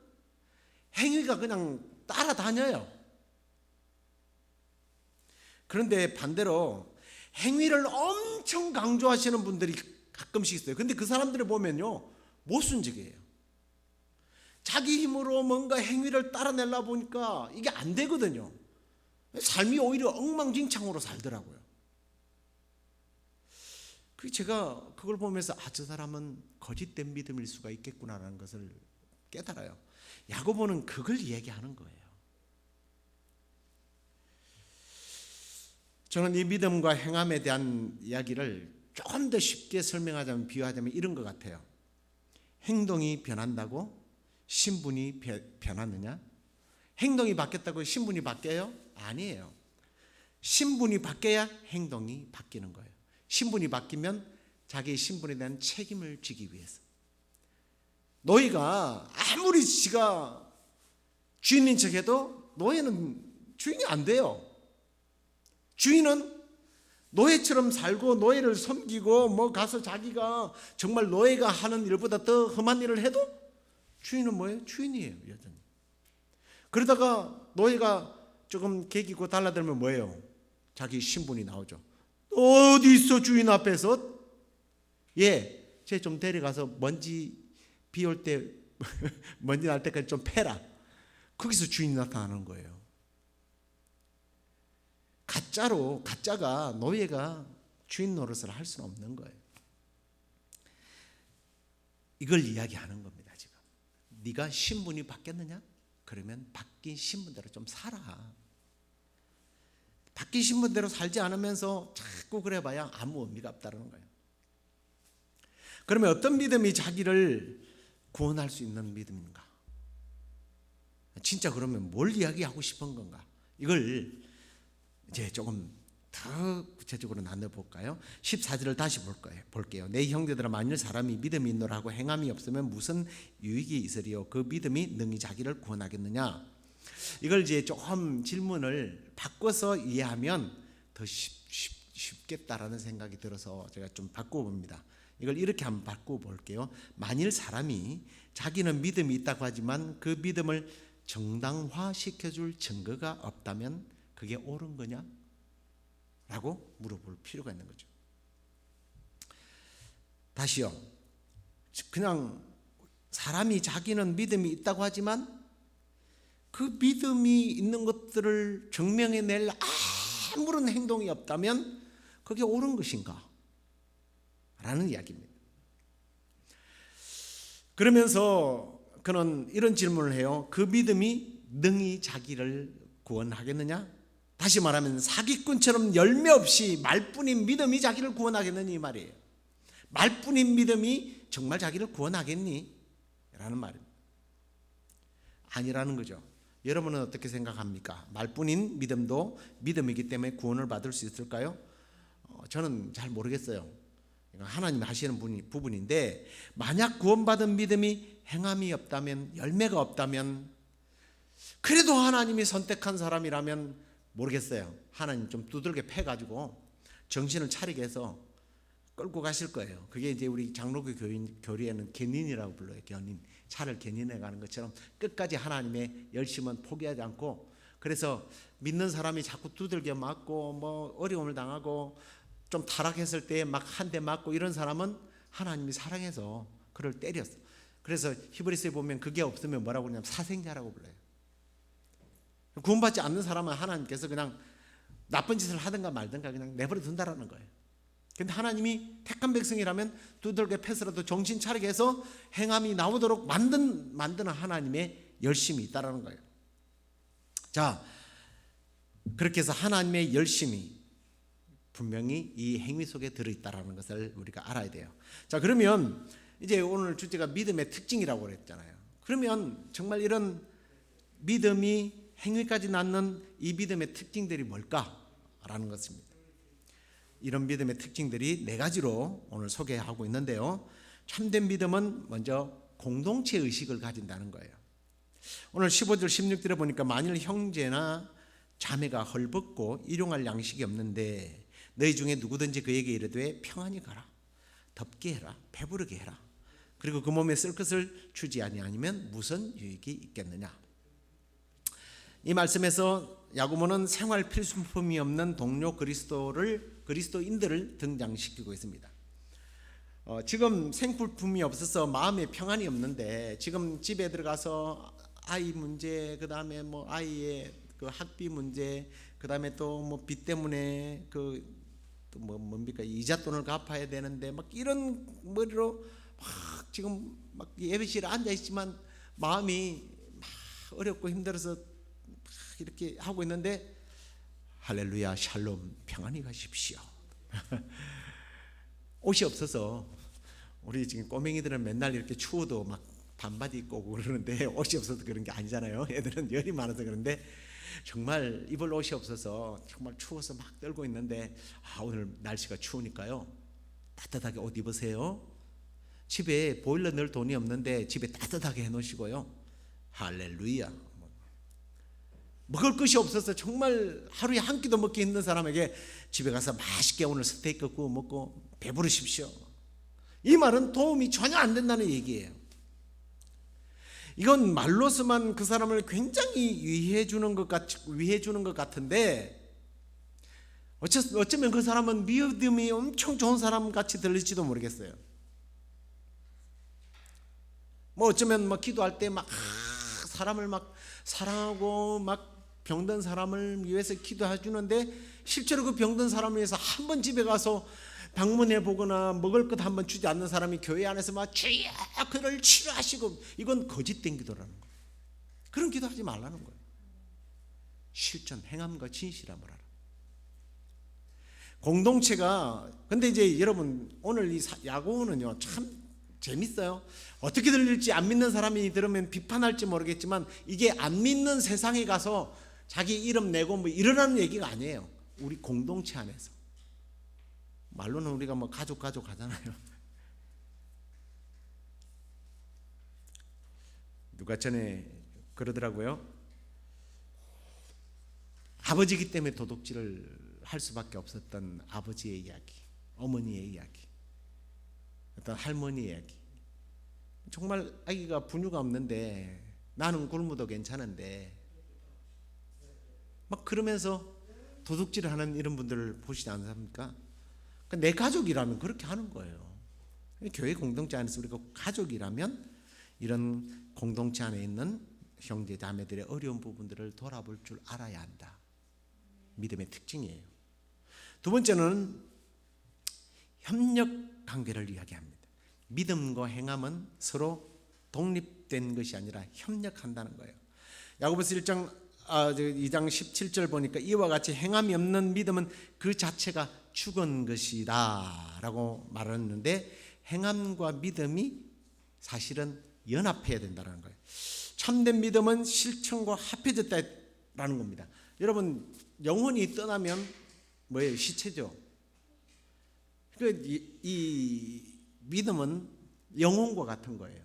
행위가 그냥 따라다녀요. 그런데 반대로 행위를 엄청 강조하시는 분들이 가끔씩 있어요. 근데 그 사람들을 보면요, 모순적이에요. 자기 힘으로 뭔가 행위를 따라내려 보니까 이게 안 되거든요. 삶이 오히려 엉망진창으로 살더라고요. 제가 그걸 보면서 저 사람은 거짓된 믿음일 수가 있겠구나라는 것을 깨달아요. 야고보는 그걸 얘기하는 거예요. 저는 이 믿음과 행함에 대한 이야기를 조금 더 쉽게 설명하자면, 비유하자면 이런 것 같아요. 행동이 변한다고 신분이 변하느냐? 행동이 바뀌었다고 신분이 바뀌어요? 아니에요. 신분이 바뀌어야 행동이 바뀌는 거예요. 신분이 바뀌면 자기의 신분에 대한 책임을 지기 위해서. 노예가 아무리 지가 주인인 척해도 노예는 주인이 안 돼요. 주인은 노예처럼 살고 노예를 섬기고 뭐 가서 자기가 정말 노예가 하는 일보다 더 험한 일을 해도 주인은 뭐예요? 주인이에요, 여전히. 그러다가 노예가 조금 개기고 달라들면 뭐예요? 자기 신분이 나오죠. 어디 있어, 주인 앞에서? 예, 쟤 좀 데려가서 먼지 비 올 때 먼지 날 때까지 좀 패라. 거기서 주인이 나타나는 거예요. 가짜가 노예가 주인 노릇을 할 수는 없는 거예요. 이걸 이야기하는 겁니다. 지금 네가 신분이 바뀌었느냐? 그러면 바뀐 신분대로 좀 살아. 바뀐 신분대로 살지 않으면서 자꾸 그래봐야 아무 의미가 없다는 거예요. 그러면 어떤 믿음이 자기를 구원할 수 있는 믿음인가? 진짜 그러면 뭘 이야기하고 싶은 건가? 이걸 이제 조금 더 구체적으로 나눠볼까요? 14절을 다시 볼게요. 내 형제들아, 만일 사람이 믿음이 있노라 하고 행함이 없으면 무슨 유익이 있으리요? 그 믿음이 능히 자기를 구원하겠느냐? 이걸 이제 조금 질문을 바꿔서 이해하면 더 쉽겠다라는 생각이 들어서 제가 좀 바꿔봅니다. 이걸 이렇게 한번 바꿔볼게요. 만일 사람이 자기는 믿음이 있다고 하지만 그 믿음을 정당화시켜줄 증거가 없다면 그게 옳은 거냐? 라고 물어볼 필요가 있는 거죠. 다시요. 그냥 사람이 자기는 믿음이 있다고 하지만 그 믿음이 있는 것들을 증명해낼 아무런 행동이 없다면 그게 옳은 것인가? 라는 이야기입니다. 그러면서 그는 이런 질문을 해요. 그 믿음이 능히 자기를 구원하겠느냐? 다시 말하면 사기꾼처럼 열매 없이 말뿐인 믿음이 자기를 구원하겠느니 이 말이에요. 말뿐인 믿음이 정말 자기를 구원하겠니? 라는 말입니다. 아니라는 거죠. 여러분은 어떻게 생각합니까? 말뿐인 믿음도 믿음이기 때문에 구원을 받을 수 있을까요? 저는 잘 모르겠어요. 하나님이 하시는 부분인데, 만약 구원받은 믿음이 행함이 없다면, 열매가 없다면, 그래도 하나님이 선택한 사람이라면 모르겠어요. 하나님 좀 두들겨 패가지고 정신을 차리게 해서 끌고 가실 거예요. 그게 이제 우리 장로교 교리에는 견인이라고 불러요. 견인. 차를 견인해 가는 것처럼 끝까지 하나님의 열심은 포기하지 않고, 그래서 믿는 사람이 자꾸 두들겨 맞고 뭐 어려움을 당하고 좀 타락했을 때 막 한 대 맞고 이런 사람은 하나님이 사랑해서 그를 때렸어. 그래서 히브리서에 보면 그게 없으면 뭐라고 그러냐면 사생자라고 불러요. 구원받지 않는 사람은 하나님께서 그냥 나쁜 짓을 하든가 말든가 그냥 내버려 둔다라는 거예요. 근데 하나님이 택한 백성이라면 두들겨 패서라도 정신 차리게 해서 행함이 나오도록 만드는 하나님의 열심이 있다라는 거예요. 자, 그렇게 해서 하나님의 열심이 분명히 이 행위 속에 들어있다라는 것을 우리가 알아야 돼요. 자, 그러면 이제 오늘 주제가 믿음의 특징이라고 그랬잖아요. 그러면 정말 이런 믿음이 행위까지 낳는 이 믿음의 특징들이 뭘까라는 것입니다. 이런 믿음의 특징들이 4가지로 오늘 소개하고 있는데요. 참된 믿음은 먼저 공동체 의식을 가진다는 거예요. 오늘 15절 16절에 보니까 만일 형제나 자매가 헐벗고 일용할 양식이 없는데 너희 중에 누구든지 그에게 이르되 평안히 가라, 덥게 해라, 배부르게 해라, 그리고 그 몸에 쓸 것을 주지 아니하면 무슨 유익이 있겠느냐. 이 말씀에서 야고보는 생활 필수품이 없는 동료 그리스도인들을 등장시키고 있습니다. 지금 생필품이 없어서 마음에 평안이 없는데 지금 집에 들어가서 아이 문제, 그 다음에 뭐 아이의 그 학비 문제, 그 다음에 또 뭐 빚 때문에 뭡니까 이자 돈을 갚아야 되는데 막 이런 머리로 막 지금 막 예배실에 앉아 있지만 마음이 막 어렵고 힘들어서 막 이렇게 하고 있는데 할렐루야 샬롬 평안히 가십시오. 옷이 없어서 우리 지금 꼬맹이들은 맨날 이렇게 추워도 막 반바지 입고 오고 그러는데 옷이 없어서 그런 게 아니잖아요. 애들은 열이 많아서 그런데 정말 입을 옷이 없어서 정말 추워서 막 떨고 있는데 오늘 날씨가 추우니까요 따뜻하게 옷 입으세요. 집에 보일러 넣을 돈이 없는데 집에 따뜻하게 해놓으시고요. 할렐루야. 먹을 것이 없어서 정말 하루에 한 끼도 먹기 힘든 사람에게 집에 가서 맛있게 오늘 스테이크 구워 먹고 배부르십시오. 이 말은 도움이 전혀 안 된다는 얘기예요. 이건 말로서만 그 사람을 굉장히 위해 주는 것 같은데 어쩌면 그 사람은 믿음이 엄청 좋은 사람 같이 들릴지도 모르겠어요. 뭐 어쩌면 막 기도할 때 막 사람을 막 사랑하고 막 병든 사람을 위해서 기도해 주는데 실제로 그 병든 사람을 위해서 한 번 집에 가서 방문해 보거나 먹을 것 한 번 주지 않는 사람이 교회 안에서 막 주여 그를 치료하시고, 이건 거짓된 기도라는 거예요. 그런 기도하지 말라는 거예요. 실천, 행함과 진실함을 하라. 공동체가, 근데 이제 여러분 오늘 이 야고보는요 참 재밌어요. 어떻게 들릴지 안 믿는 사람이 들으면 비판할지 모르겠지만 이게 안 믿는 세상에 가서 자기 이름 내고 뭐 이러라는 얘기가 아니에요. 우리 공동체 안에서. 말로는 우리가 뭐 가족 하잖아요. 누가 전에 그러더라고요. 아버지기 때문에 도둑질을 할 수밖에 없었던 아버지의 이야기, 어머니의 이야기, 어떤 할머니의 이야기. 정말 아기가 분유가 없는데 나는 굶어도 괜찮은데 막 그러면서 도둑질을 하는 이런 분들을 보시지 않습니까? 내 가족이라면 그렇게 하는 거예요. 교회 공동체 안에서 우리가 가족이라면 이런 공동체 안에 있는 형제 자매들의 어려운 부분들을 돌아볼 줄 알아야 한다. 믿음의 특징이에요. 두 번째는 협력 관계를 이야기합니다. 믿음과 행함은 서로 독립된 것이 아니라 협력한다는 거예요. 야고보서 2장 17절 보니까 이와 같이 행함이 없는 믿음은 그 자체가 죽은 것이다 라고 말했는데, 행함과 믿음이 사실은 연합해야 된다는 거예요. 참된 믿음은 실천과 합해졌다라는 겁니다. 여러분 영혼이 떠나면 뭐예요? 시체죠. 이 믿음은 영혼과 같은 거예요.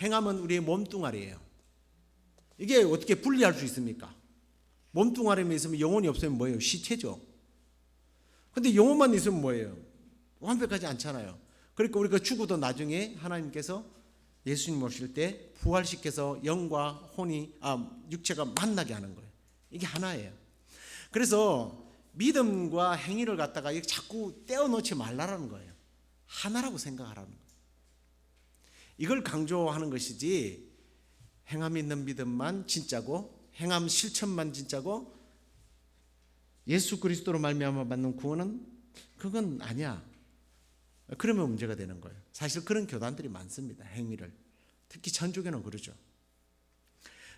행함은 우리의 몸뚱아리예요. 이게 어떻게 분리할 수 있습니까? 몸뚱아리만 있으면 영혼이 없으면 뭐예요? 시체죠. 근데 영혼만 있으면 뭐예요? 완벽하지 않잖아요. 그러니까 우리가 죽어도 나중에 하나님께서 예수님 오실 때 부활시켜서 영과 육체가 만나게 하는 거예요. 이게 하나예요. 그래서 믿음과 행위를 갖다가 자꾸 떼어놓지 말라는 거예요. 하나라고 생각하라는 거예요. 이걸 강조하는 것이지, 행함 있는 믿음만 진짜고 행함 실천만 진짜고 예수 그리스도로 말미암아 받는 구원은 그건 아니야. 그러면 문제가 되는 거예요. 사실 그런 교단들이 많습니다. 행위를. 특히 천주교는 그러죠.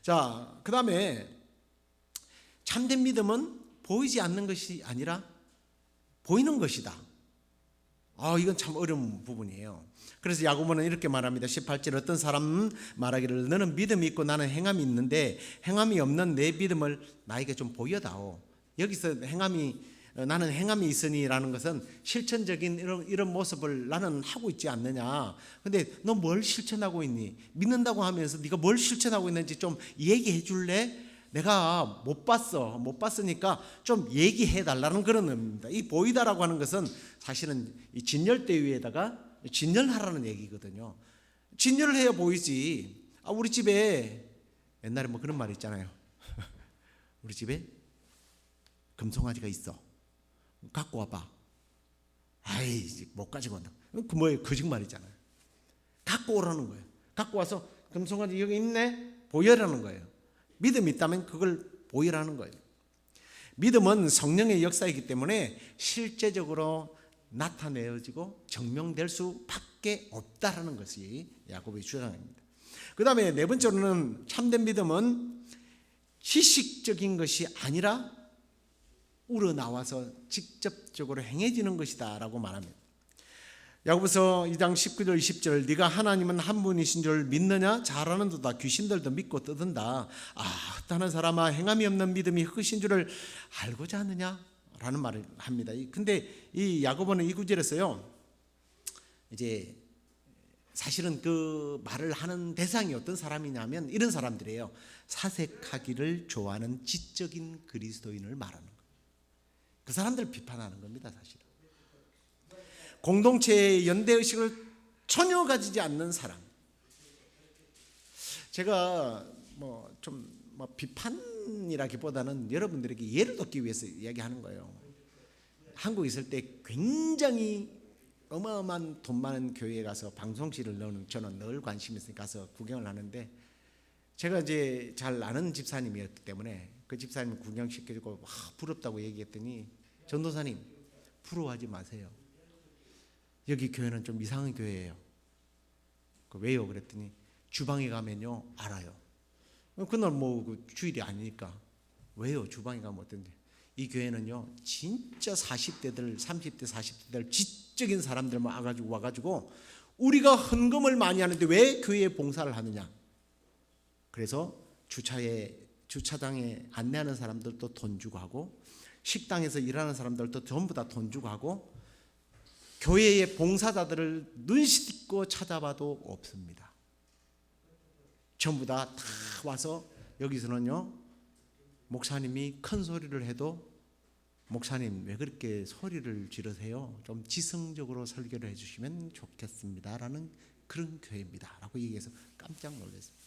자, 그 다음에 참된 믿음은 보이지 않는 것이 아니라 보이는 것이다. 이건 참 어려운 부분이에요. 그래서 야고보는 이렇게 말합니다. 18절, 어떤 사람은 말하기를 너는 믿음이 있고 나는 행함이 있는데 행함이 없는 내 믿음을 나에게 좀 보여다오. 여기서 나는 행함이 있으니라는 것은 실천적인 이런 모습을 나는 하고 있지 않느냐. 근데 너 뭘 실천하고 있니? 믿는다고 하면서 네가 뭘 실천하고 있는지 좀 얘기해 줄래? 내가 못 봤으니까 좀 얘기해 달라는 그런 의미입니다. 이 보이다라고 하는 것은 사실은 이 진열대 위에다가 진열하라는 얘기거든요. 진열을 해야 보이지. 우리 집에 옛날에 뭐 그런 말 있잖아요. 우리 집에 금송아지가 있어. 갖고 와봐. 못 가지고 온다. 그 뭐예요? 거짓말이잖아요. 갖고 오라는 거예요. 갖고 와서 금송아지 여기 있네? 보여라는 거예요. 믿음이 있다면 그걸 보이라는 거예요. 믿음은 성령의 역사이기 때문에 실제적으로 나타내어지고 증명될 수밖에 없다라는 것이 야고보의 주장입니다. 그 다음에 네 번째로는 참된 믿음은 지식적인 것이 아니라 우러나와서 직접적으로 행해지는 것이다 라고 말합니다. 야고보서 2장 19절 20절 네가 하나님은 한 분이신 줄 믿느냐? 잘하는도다 귀신들도 믿고 떠든다. 헛다는 사람아 행함이 없는 믿음이 흑신 줄을 알고자 하느냐? 라는 말을 합니다. 근데 이 야고보는 이 구절에서요, 이제 사실은 그 말을 하는 대상이 어떤 사람이냐면 이런 사람들이에요. 사색하기를 좋아하는 지적인 그리스도인을 말하는 거예요. 그 사람들을 비판하는 겁니다. 사실은 공동체의 연대의식을 전혀 가지지 않는 사람. 제가 좀 비판이라기보다는 여러분들에게 예를 듣기 위해서 이야기하는 거예요. 한국에 있을 때 굉장히 어마어마한 돈 많은 교회에 가서 방송실을 넣는, 저는 늘 관심 있으니까 가서 구경을 하는데, 제가 이제 잘 아는 집사님이었기 때문에 그 집사님 구경시켜주고 부럽다고 얘기했더니, 전도사님 부러워하지 마세요. 여기 교회는 좀 이상한 교회예요. 왜요? 그랬더니 주방에 가면요 알아요. 그날 주일이 아니니까. 왜요? 주방에 가면 어떤데? 이 교회는요 진짜 40대들 30대 40대들 지적인 사람들만 와가지고 우리가 헌금을 많이 하는데 왜 교회에 봉사를 하느냐. 그래서 주차장에 안내하는 사람들도 돈 주고 하고, 식당에서 일하는 사람들도 전부 다 돈 주고 하고, 교회의 봉사자들을 눈씻고 찾아봐도 없습니다. 전부 다 와서 여기서는요 목사님이 큰 소리를 해도 목사님 왜 그렇게 소리를 지르세요? 좀 지성적으로 설교를 해주시면 좋겠습니다 라는 그런 교회입니다 라고 얘기해서 깜짝 놀랐습니다.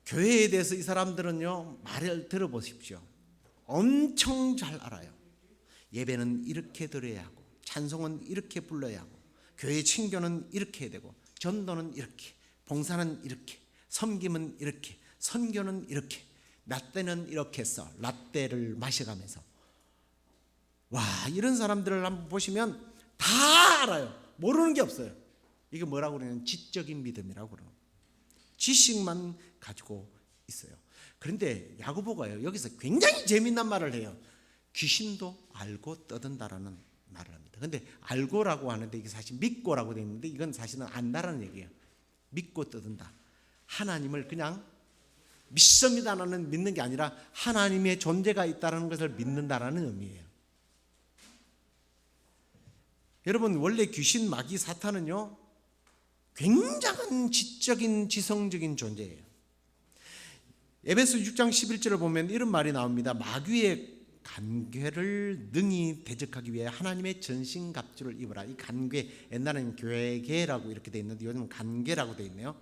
교회에 대해서 이 사람들은요 말을 들어보십시오. 엄청 잘 알아요. 예배는 이렇게 드려야 하고, 찬송은 이렇게 불러야 하고, 교회 친교는 이렇게 해야 되고, 전도는 이렇게, 봉사는 이렇게, 섬김은 이렇게, 선교는 이렇게, 라떼는 이렇게 해서 라떼를 마셔가면서, 와, 이런 사람들을 한번 보시면 다 알아요. 모르는 게 없어요. 이게 뭐라고 그러냐면 지적인 믿음이라고 그러는 거예요. 지식만 가지고 있어요. 그런데 야고보가요 여기서 굉장히 재미난 말을 해요. 귀신도 알고 떠든다라는 말을 합니다. 그런데 알고라고 하는데 이게 사실 믿고라고 되어 있는데 이건 사실은 안다라는 얘기예요. 믿고 떠든다. 하나님을 그냥 믿습니다라는 믿는 게 아니라 하나님의 존재가 있다는 것을 믿는다라는 의미예요. 여러분, 원래 귀신, 마귀, 사탄은요 굉장한 지적인 지성적인 존재예요. 에베소 6장 11절을 보면 이런 말이 나옵니다. 마귀의 간괴를 능히 대적하기 위해 하나님의 전신갑주를 입으라. 이 간괴, 옛날에는 괴계라고 이렇게 돼 있는데 요즘은 간괴라고 돼 있네요.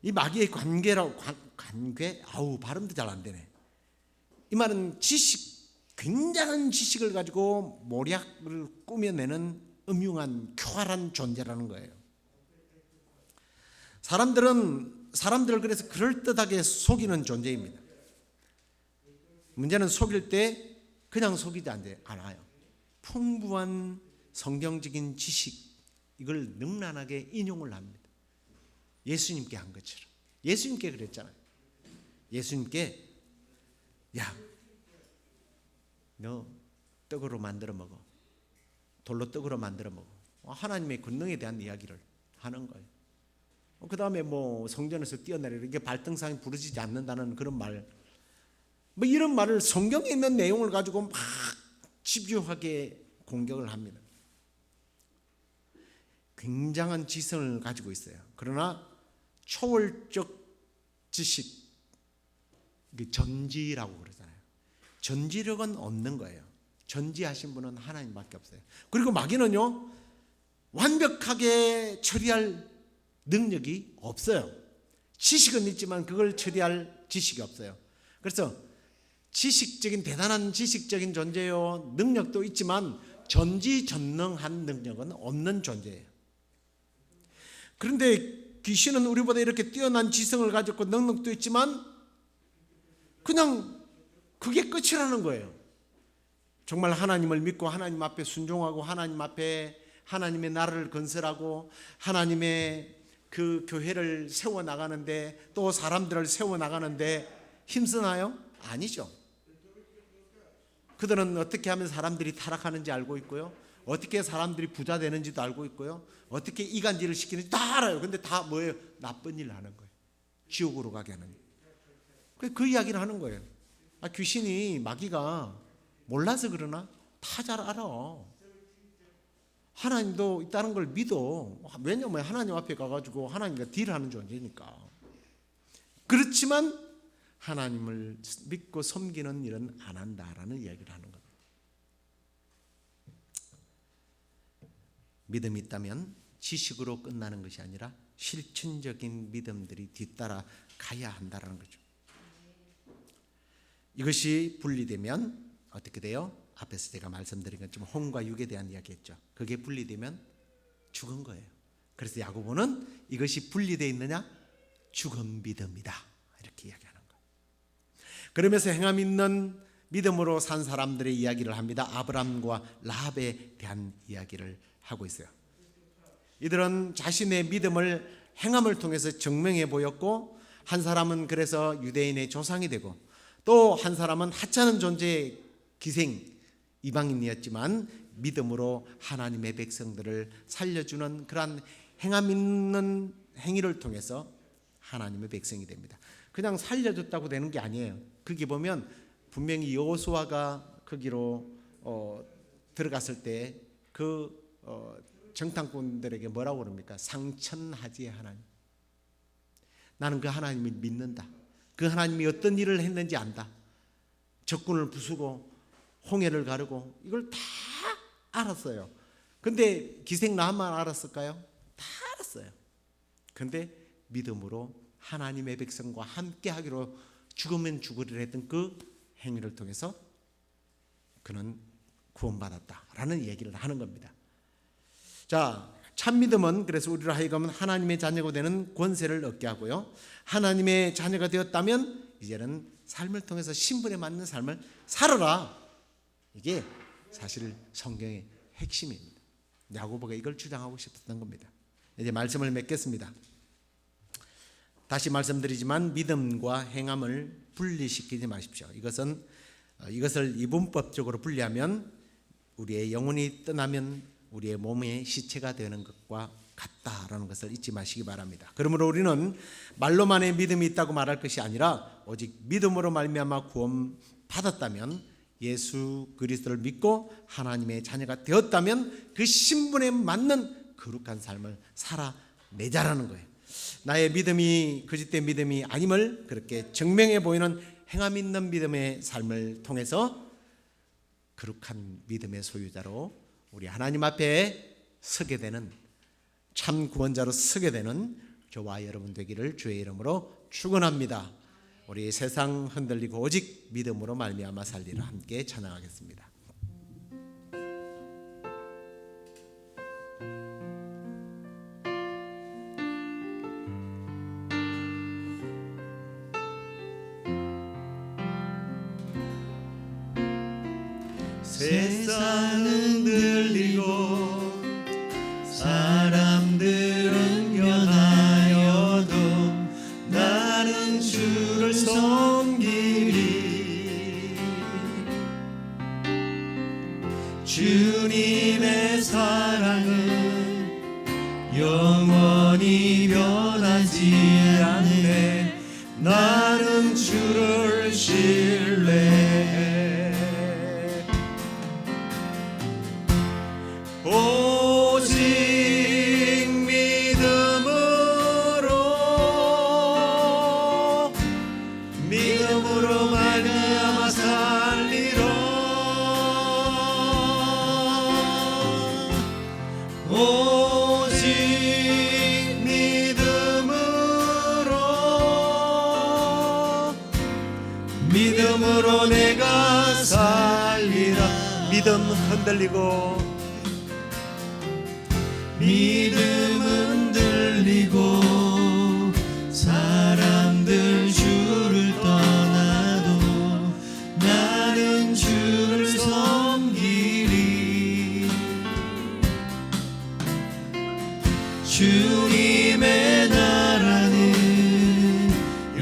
이 마귀의 관계라고, 관계? 발음도 잘 안 되네. 이 말은 굉장한 지식을 가지고 모략을 꾸며내는 음흉한 교활한 존재라는 거예요. 사람들을 그래서 그럴듯하게 속이는 존재입니다. 문제는 속일 때 그냥 속이지 않아요. 풍부한 성경적인 지식, 이걸 능란하게 인용을 합니다. 예수님께 한 것처럼. 예수님께 그랬잖아요. 예수님께 야, 너 떡으로 만들어 먹어. 돌로 떡으로 만들어 먹어. 하나님의 권능에 대한 이야기를 하는 거예요. 그 다음에 성전에서 뛰어내려 이렇게 발등상에 부르지지 않는다는 그런 말, 이런 말을 성경에 있는 내용을 가지고 막 집요하게 공격을 합니다. 굉장한 지성을 가지고 있어요. 그러나 초월적 지식, 전지라고 그러잖아요. 전지력은 없는 거예요. 전지하신 분은 하나님밖에 없어요. 그리고 마귀는요 완벽하게 처리할 능력이 없어요. 지식은 있지만 그걸 처리할 지식이 없어요. 그래서 대단한 지식적인 존재요, 능력도 있지만 전지전능한 능력은 없는 존재예요. 그런데 귀신은 우리보다 이렇게 뛰어난 지성을 가졌고 능력도 있지만 그냥 그게 끝이라는 거예요. 정말 하나님을 믿고 하나님 앞에 순종하고 하나님 앞에 하나님의 나라를 건설하고 하나님의 그 교회를 세워나가는데 또 사람들을 세워나가는데 힘쓰나요? 아니죠. 그들은 어떻게 하면 사람들이 타락하는지 알고 있고요, 어떻게 사람들이 부자 되는지도 알고 있고요, 어떻게 이간질을 시키는지 다 알아요. 근데 다 뭐예요? 나쁜 일을 하는 거예요. 지옥으로 가게 하는 거예요. 그 이야기를 하는 거예요. 귀신이, 마귀가 몰라서 그러나 다 잘 알아. 하나님도 있다는 걸 믿어. 왜냐면 하나님 앞에 가가지고 하나님과 딜하는 존재니까. 그렇지만 하나님을 믿고 섬기는 일은 안 한다라는 이야기를 하는 겁니다. 믿음이 있다면 지식으로 끝나는 것이 아니라 실천적인 믿음들이 뒤따라 가야 한다는 거죠. 이것이 분리되면 어떻게 돼요? 앞에서 제가 말씀드린 것처럼 혼과 육에 대한 이야기했죠. 그게 분리되면 죽은 거예요. 그래서 야고보는 이것이 분리되어 있느냐? 죽은 믿음이다, 이렇게 이야기하는 거예요. 그러면서 행함 있는 믿음으로 산 사람들의 이야기를 합니다. 아브람과 라합에 대한 이야기를 하고 있어요. 이들은 자신의 믿음을 행함을 통해서 증명해 보였고, 한 사람은 그래서 유대인의 조상이 되고, 또 한 사람은 하찮은 존재의 기생 이방인이었지만 믿음으로 하나님의 백성들을 살려주는 그러한 행함 있는 행위를 통해서 하나님의 백성이 됩니다. 그냥 살려줬다고 되는 게 아니에요. 거기 보면 분명히 여호수아가 거기로 들어갔을 때 그 정탐꾼들에게 뭐라고 그럽니까? 상천하지의 하나님. 나는 그 하나님을 믿는다. 그 하나님이 어떤 일을 했는지 안다. 적군을 부수고 홍해를 가르고 이걸 다 알았어요. 근데 기생 라합만 알았을까요? 다 알았어요. 근데 믿음으로 하나님의 백성과 함께 하기로 죽으면 죽으리라 했던 그 행위를 통해서 그는 구원받았다라는 얘기를 하는 겁니다. 자, 참 믿음은 그래서 우리로 하여금 하나님의 자녀가 되는 권세를 얻게 하고요, 하나님의 자녀가 되었다면 이제는 삶을 통해서 신분에 맞는 삶을 살아라. 이게 사실 성경의 핵심입니다. 야고보가 이걸 주장하고 싶었던 겁니다. 이제 말씀을 맺겠습니다. 다시 말씀드리지만 믿음과 행함을 분리시키지 마십시오. 이것을 이분법적으로 분리하면 우리의 영혼이 떠나면 우리의 몸의 시체가 되는 것과 같다라는 것을 잊지 마시기 바랍니다. 그러므로 우리는 말로만의 믿음이 있다고 말할 것이 아니라 오직 믿음으로 말미암아 구원 받았다면, 예수 그리스도를 믿고 하나님의 자녀가 되었다면 그 신분에 맞는 거룩한 삶을 살아내자라는 거예요. 나의 믿음이 거짓된 믿음이 아님을 그렇게 증명해 보이는 행함 있는 믿음의 삶을 통해서 거룩한 믿음의 소유자로 우리 하나님 앞에 서게 되는, 참 구원자로 서게 되는 저와 여러분 되기를 주의 이름으로 축원합니다. 우리 세상 흔들리고 오직 믿음으로 말미암아 살리라 함께 찬양하겠습니다. 세상은 들리고 사람들은 변하여도 나는 주를 섬기리. 주님의 사랑은 영원히 변하지 않네. 나는 주를 신뢰해. 오직 믿음으로 말미암아 살리라. 오직 믿음으로 내가 살리라. 믿음 흔들리고 믿음은 들리고 사람들 주를 떠나도 나는 주를 섬기리. 주님의 나라는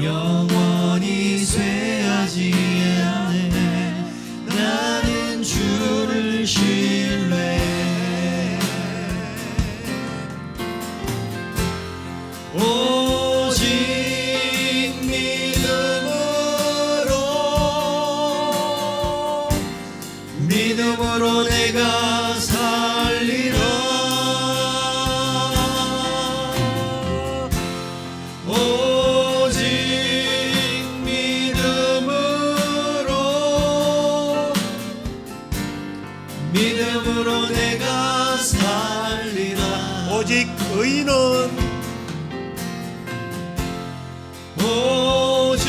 영원히 쇠하지 않네. 나는 주를 신뢰해. 오직 믿음으로 내가 살리라. 오직 믿음으로 내가 살리라. 오직 의인은 오직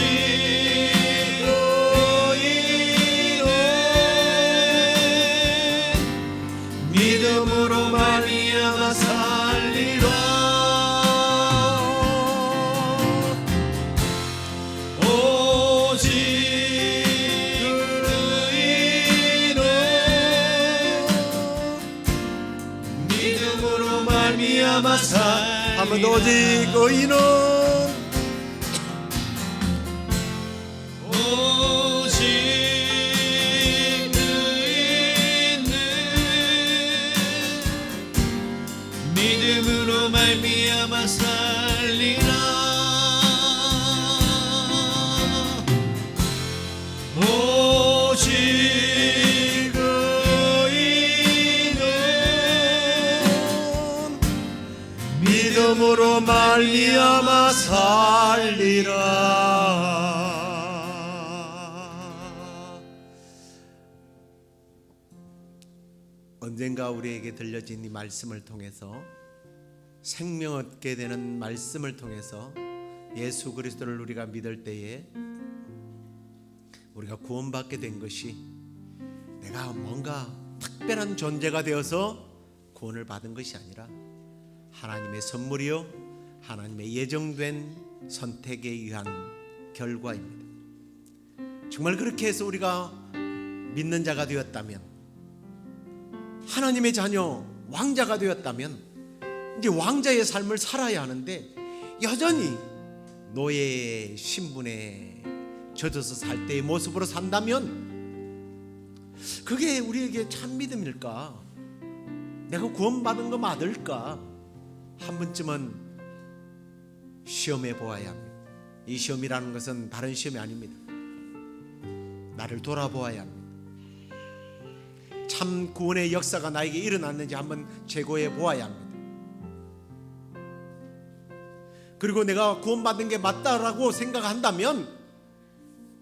의인은 믿음으로 말미암아 살리라. 오직 의인은 믿음으로 말미암아 살리라. 한번 더 오직 의인은 오직 의인은 믿음으로 말미암아 살리라. 오직 의인은 믿음으로 말미암아 살리라. 언젠가 우리에게 들려진 이 말씀을 통해서 생명 얻게 되는 말씀을 통해서 예수 그리스도를 우리가 믿을 때에 우리가 구원받게 된 것이 내가 뭔가 특별한 존재가 되어서 구원을 받은 것이 아니라 하나님의 선물이요 하나님의 예정된 선택에 의한 결과입니다. 정말 그렇게 해서 우리가 믿는 자가 되었다면, 하나님의 자녀 왕자가 되었다면 이제 왕자의 삶을 살아야 하는데 여전히 노예의 신분에 젖어서 살 때의 모습으로 산다면 그게 우리에게 참 믿음일까? 내가 구원받은 거 맞을까? 한 번쯤은 시험해 보아야 합니다. 이 시험이라는 것은 다른 시험이 아닙니다. 나를 돌아보아야 합니다. 참 구원의 역사가 나에게 일어났는지 한번 재고해 보아야 합니다. 그리고 내가 구원받은 게 맞다라고 생각한다면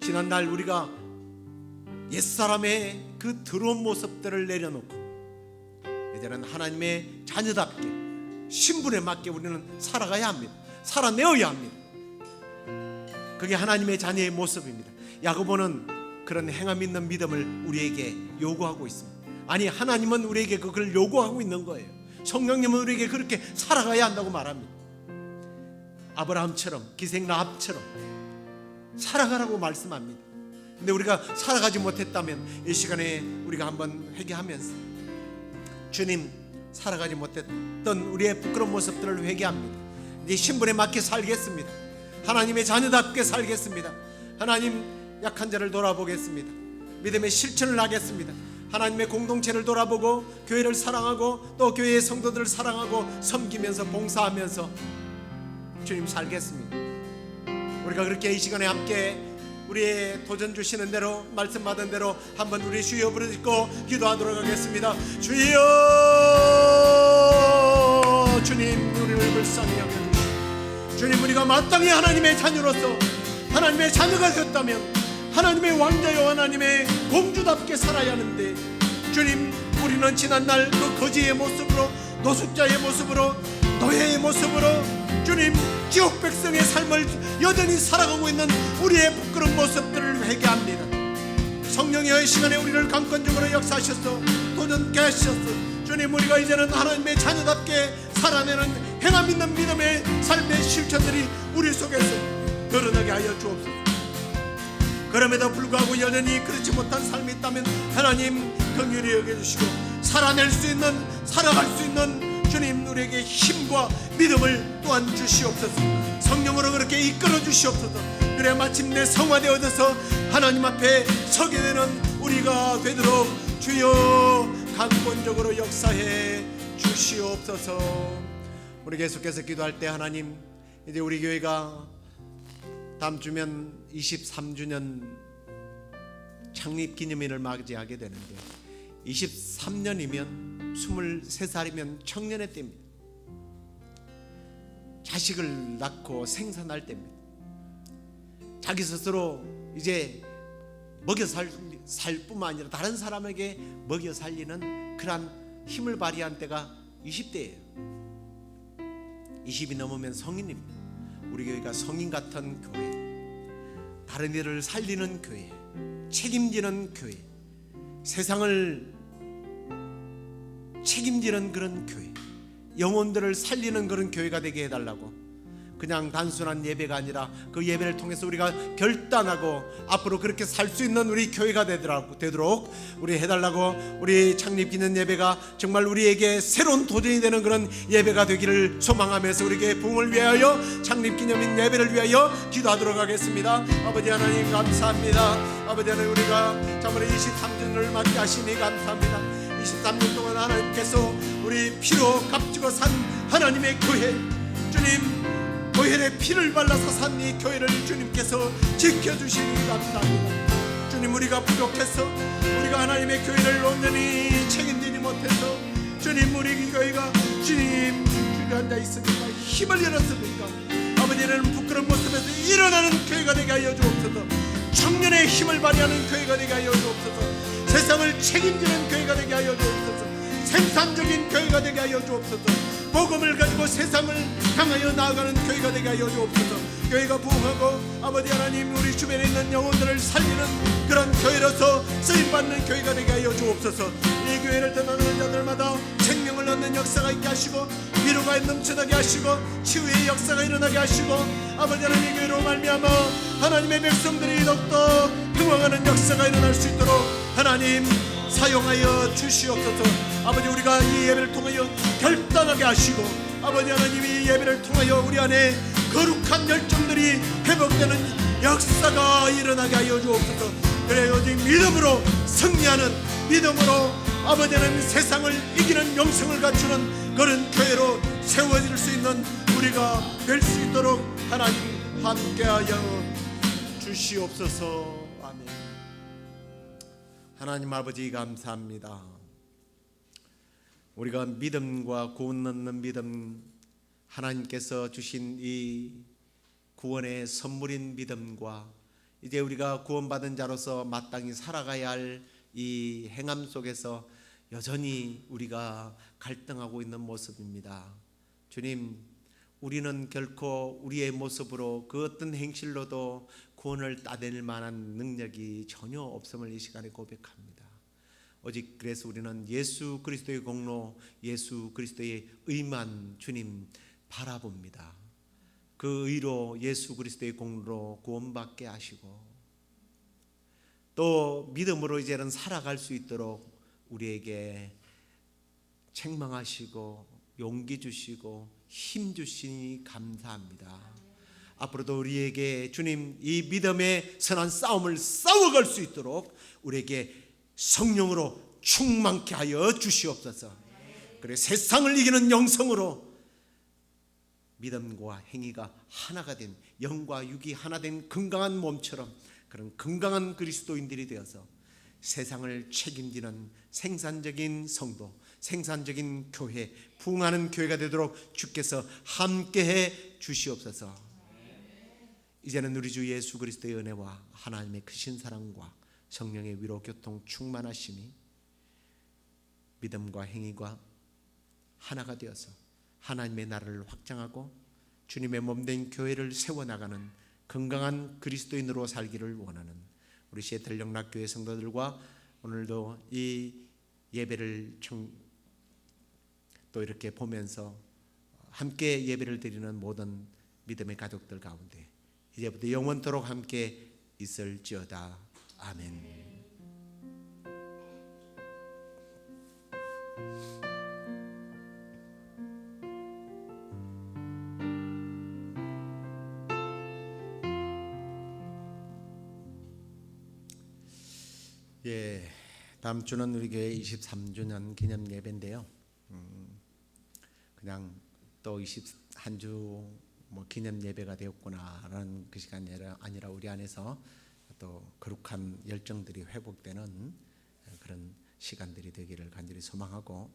지난날 우리가 옛사람의 그 더러운 모습들을 내려놓고 이제는 하나님의 자녀답게 신분에 맞게 우리는 살아가야 합니다. 살아내어야 합니다. 그게 하나님의 자녀의 모습입니다. 야고보는 그런 행함 있는 믿음을 우리에게 요구하고 있습니다. 아니, 하나님은 우리에게 그걸 요구하고 있는 거예요. 성령님은 우리에게 그렇게 살아가야 한다고 말합니다. 아브라함처럼, 기생 라합처럼 살아가라고 말씀합니다. 근데 우리가 살아가지 못했다면 이 시간에 우리가 한번 회개하면서 주님, 살아가지 못했던 우리의 부끄러운 모습들을 회개합니다. 이제 신분에 맞게 살겠습니다. 하나님의 자녀답게 살겠습니다. 하나님, 약한 자를 돌아보겠습니다. 믿음의 실천을 하겠습니다. 하나님의 공동체를 돌아보고 교회를 사랑하고 또 교회의 성도들을 사랑하고 섬기면서 봉사하면서 주님 살겠습니다. 우리가 그렇게 이 시간에 함께 우리의 도전 주시는 대로, 말씀 받은 대로 한번 우리 주여 부르짖고 기도하도록 하겠습니다. 주여, 주님, 우리를 불쌍히 여겨주시고, 주님, 우리가 마땅히 하나님의 자녀로서 하나님의 자녀가 되었다면 하나님의 왕자여 하나님의 공주답게 살아야 하는데, 주님, 우리는 지난날 그 거지의 모습으로, 노숙자의 모습으로, 노예의 모습으로 주님, 지옥 백성의 삶을 여전히 살아가고 있는 우리의 부끄러운 모습들을 회개합니다. 성령이여, 이 시간에 우리를 강권적으로 역사하셔서 도전케 하셔서 주님, 우리가 이제는 하나님의 자녀답게 살아내는 행함 있는 믿음의 삶의 실천들이 우리 속에서 드러나게 하여 주옵소서. 그럼에도 불구하고 여전히 그렇지 못한 삶이 있다면 하나님 긍휼히 여겨주시고 살아낼 수 있는, 살아갈 수 있는 주님, 우리에게 힘과 믿음을 또한 주시옵소서. 성령으로 그렇게 이끌어 주시옵소서. 그래야 마침내 성화되어져서 하나님 앞에 서게 되는 우리가 되도록 주여 강권적으로 역사해 주시옵소서. 우리 계속해서 기도할 때 하나님, 이제 우리 교회가 다음 주면 23주년 창립 기념일을 맞이하게 되는데 23년이면 23살이면 청년의 때입니다. 자식을 낳고 생산할 때입니다. 자기 스스로 이제 먹여 살 뿐만 아니라 다른 사람에게 먹여 살리는 그러한 힘을 발휘한 때가 20대예요. 20이 넘으면 성인입니다. 우리 교회가 성인 같은 교회, 다른 이를 살리는 교회, 책임지는 교회, 세상을 책임지는 그런 교회, 영혼들을 살리는 그런 교회가 되게 해달라고. 그냥 단순한 예배가 아니라 그 예배를 통해서 우리가 결단하고 앞으로 그렇게 살 수 있는 우리 교회가 되도록 우리 해달라고. 우리 창립기념 예배가 정말 우리에게 새로운 도전이 되는 그런 예배가 되기를 소망하면서 우리 교회 부흥을 위하여, 창립기념인 예배를 위하여 기도하도록 하겠습니다. 아버지 하나님 감사합니다. 아버지 하나님, 우리가 참으로 23주년을 맞게 하시니 감사합니다. 23년 동안 하나님께서 우리 피로 값지고 산 하나님의 교회, 주님 교회의 피를 발라서 산 이 교회를 주님께서 지켜주시니 감사합니다. 주님, 우리가 부족해서 우리가 하나님의 교회를 온전히 책임지지 못해서 주님, 우리 교회가 주님 주변에 앉아 있으니까 힘을 잃었습니까? 아버지는 부끄러운 모습에서 일어나는 교회가 되게 하여 주옵소서. 청년의 힘을 발휘하는 교회가 되게 하여 주옵소서. 세상을 책임지는 교회가 되게 하여 주옵소서. 생산적인 교회가 되게 하여 주옵소서. 복음을 가지고 세상을 향하여 나아가는 교회가 되게 하여 주옵소서. 교회가 부흥하고 아버지 하나님, 우리 주변에 있는 영혼들을 살리는 그런 교회로서 쓰임받는 교회가 되게 하여 주옵소서. 이 교회를 떠나는 자들마다 생명을 얻는 역사가 있게 하시고, 위로가 넘쳐나게 하시고, 치유의 역사가 일어나게 하시고, 아버지 하나님, 이 교회로 말미암아 하나님의 백성들이 더욱더 흥황하는 역사가 일어날 수 있도록 하나님 사용하여 주시옵소서. 아버지, 우리가 이 예배를 통하여 결단하게 하시고, 아버지 하나님, 이 예배를 통하여 우리 안에 거룩한 열정들이 회복되는 역사가 일어나게 하여 주옵소서. 그래 오직 믿음으로 승리하는, 믿음으로 아버지 하나님 세상을 이기는 영성을 갖추는 그런 교회로 세워질 수 있는 우리가 될 수 있도록 하나님 함께하여 주시옵소서. 아멘. 하나님 아버지 감사합니다. 우리가 믿음과 구원 얻는 믿음, 하나님께서 주신 이 구원의 선물인 믿음과 이제 우리가 구원받은 자로서 마땅히 살아가야 할 이 행함 속에서 여전히 우리가 갈등하고 있는 모습입니다. 주님, 우리는 결코 우리의 모습으로 그 어떤 행실로도 구원을 따낼 만한 능력이 전혀 없음을 이 시간에 고백합니다. 오직 그래서 우리는 예수 그리스도의 공로, 예수 그리스도의 의만 주님 바라봅니다. 그 의로 예수 그리스도의 공로로 구원받게 하시고, 또 믿음으로 이제는 살아갈 수 있도록 우리에게 책망하시고 용기 주시고 힘 주시니 감사합니다. 앞으로도 우리에게 주님 이 믿음의 선한 싸움을 싸워갈 수 있도록 우리에게 성령으로 충만케 하여 주시옵소서. 그래 세상을 이기는 영성으로 믿음과 행위가 하나가 된, 영과 육이 하나 된 건강한 몸처럼 그런 건강한 그리스도인들이 되어서 세상을 책임지는 생산적인 성도, 생산적인 교회, 부흥하는 교회가 되도록 주께서 함께해 주시옵소서. 이제는 우리 주 예수 그리스도의 은혜와 하나님의 크신 사랑과 성령의 위로 교통 충만하심이 믿음과 행위가 하나가 되어서 하나님의 나라를 확장하고 주님의 몸된 교회를 세워나가는 건강한 그리스도인으로 살기를 원하는 우리 시애틀 영락교회 성도들과 오늘도 이 예배를 또 이렇게 보면서 함께 예배를 드리는 모든 믿음의 가족들 가운데 이제부터 영원토록 함께 있을지어다. 아멘. 예, 다음 주는 우리 교회 23주년 기념 예배인데요. 그냥 또 21주 뭐 기념 예배가 되었구나라는 그 시간이 아니라 우리 안에서 또 거룩한 열정들이 회복되는 그런 시간들이 되기를 간절히 소망하고,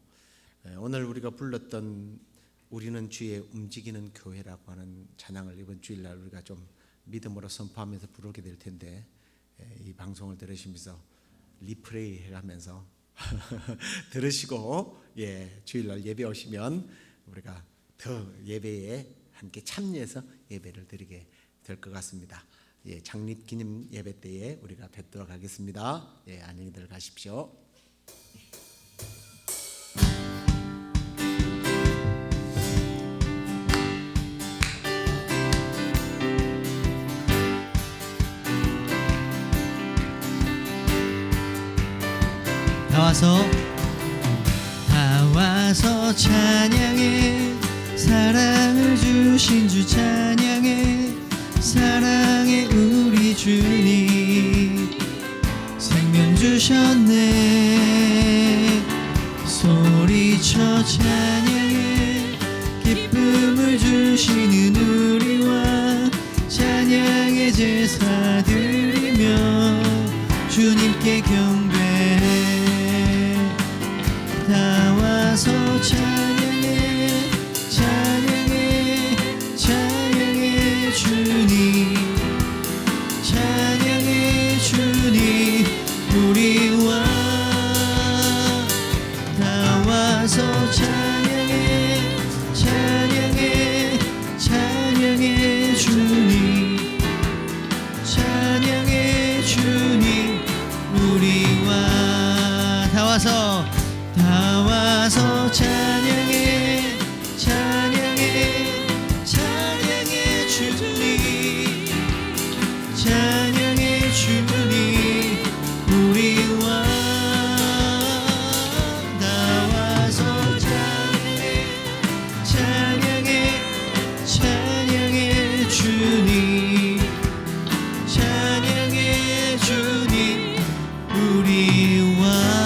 오늘 우리가 불렀던 우리는 주의 움직이는 교회라고 하는 찬양을 이번 주일날 우리가 좀 믿음으로 선포하면서 부르게 될 텐데, 이 방송을 들으시면서 리플레이 해가면서 들으시고, 주일날 예배 오시면 우리가 더 예배에 함께 참여해서 예배를 드리게 될 것 같습니다. 창립 기념 예배 때에 우리가 뵙도록 하겠습니다. 안녕히들 가십시오. 다 와서 찬양해, 사랑을 주신 주 찬양해, 사랑해 우리 주님, 생명 주셨네. 소리쳐 찬양해, 기쁨을 주시는 우리와 찬양의 제사 드리며 주님께 경배해. 다 와서 찬양해, 찬양해, 찬양해 주님, 찬양해 주님 우리와. 다 와서 찬양해, 찬양해, 찬양해 주님, 찬양해 주님 우리와. 다 와서 찬양해, 찬양해, 찬양해 주님, 찬양해 주님 우리와. 다 와서 찬양해, 찬양해, 찬양해 주님, 찬양해 주님 우리와.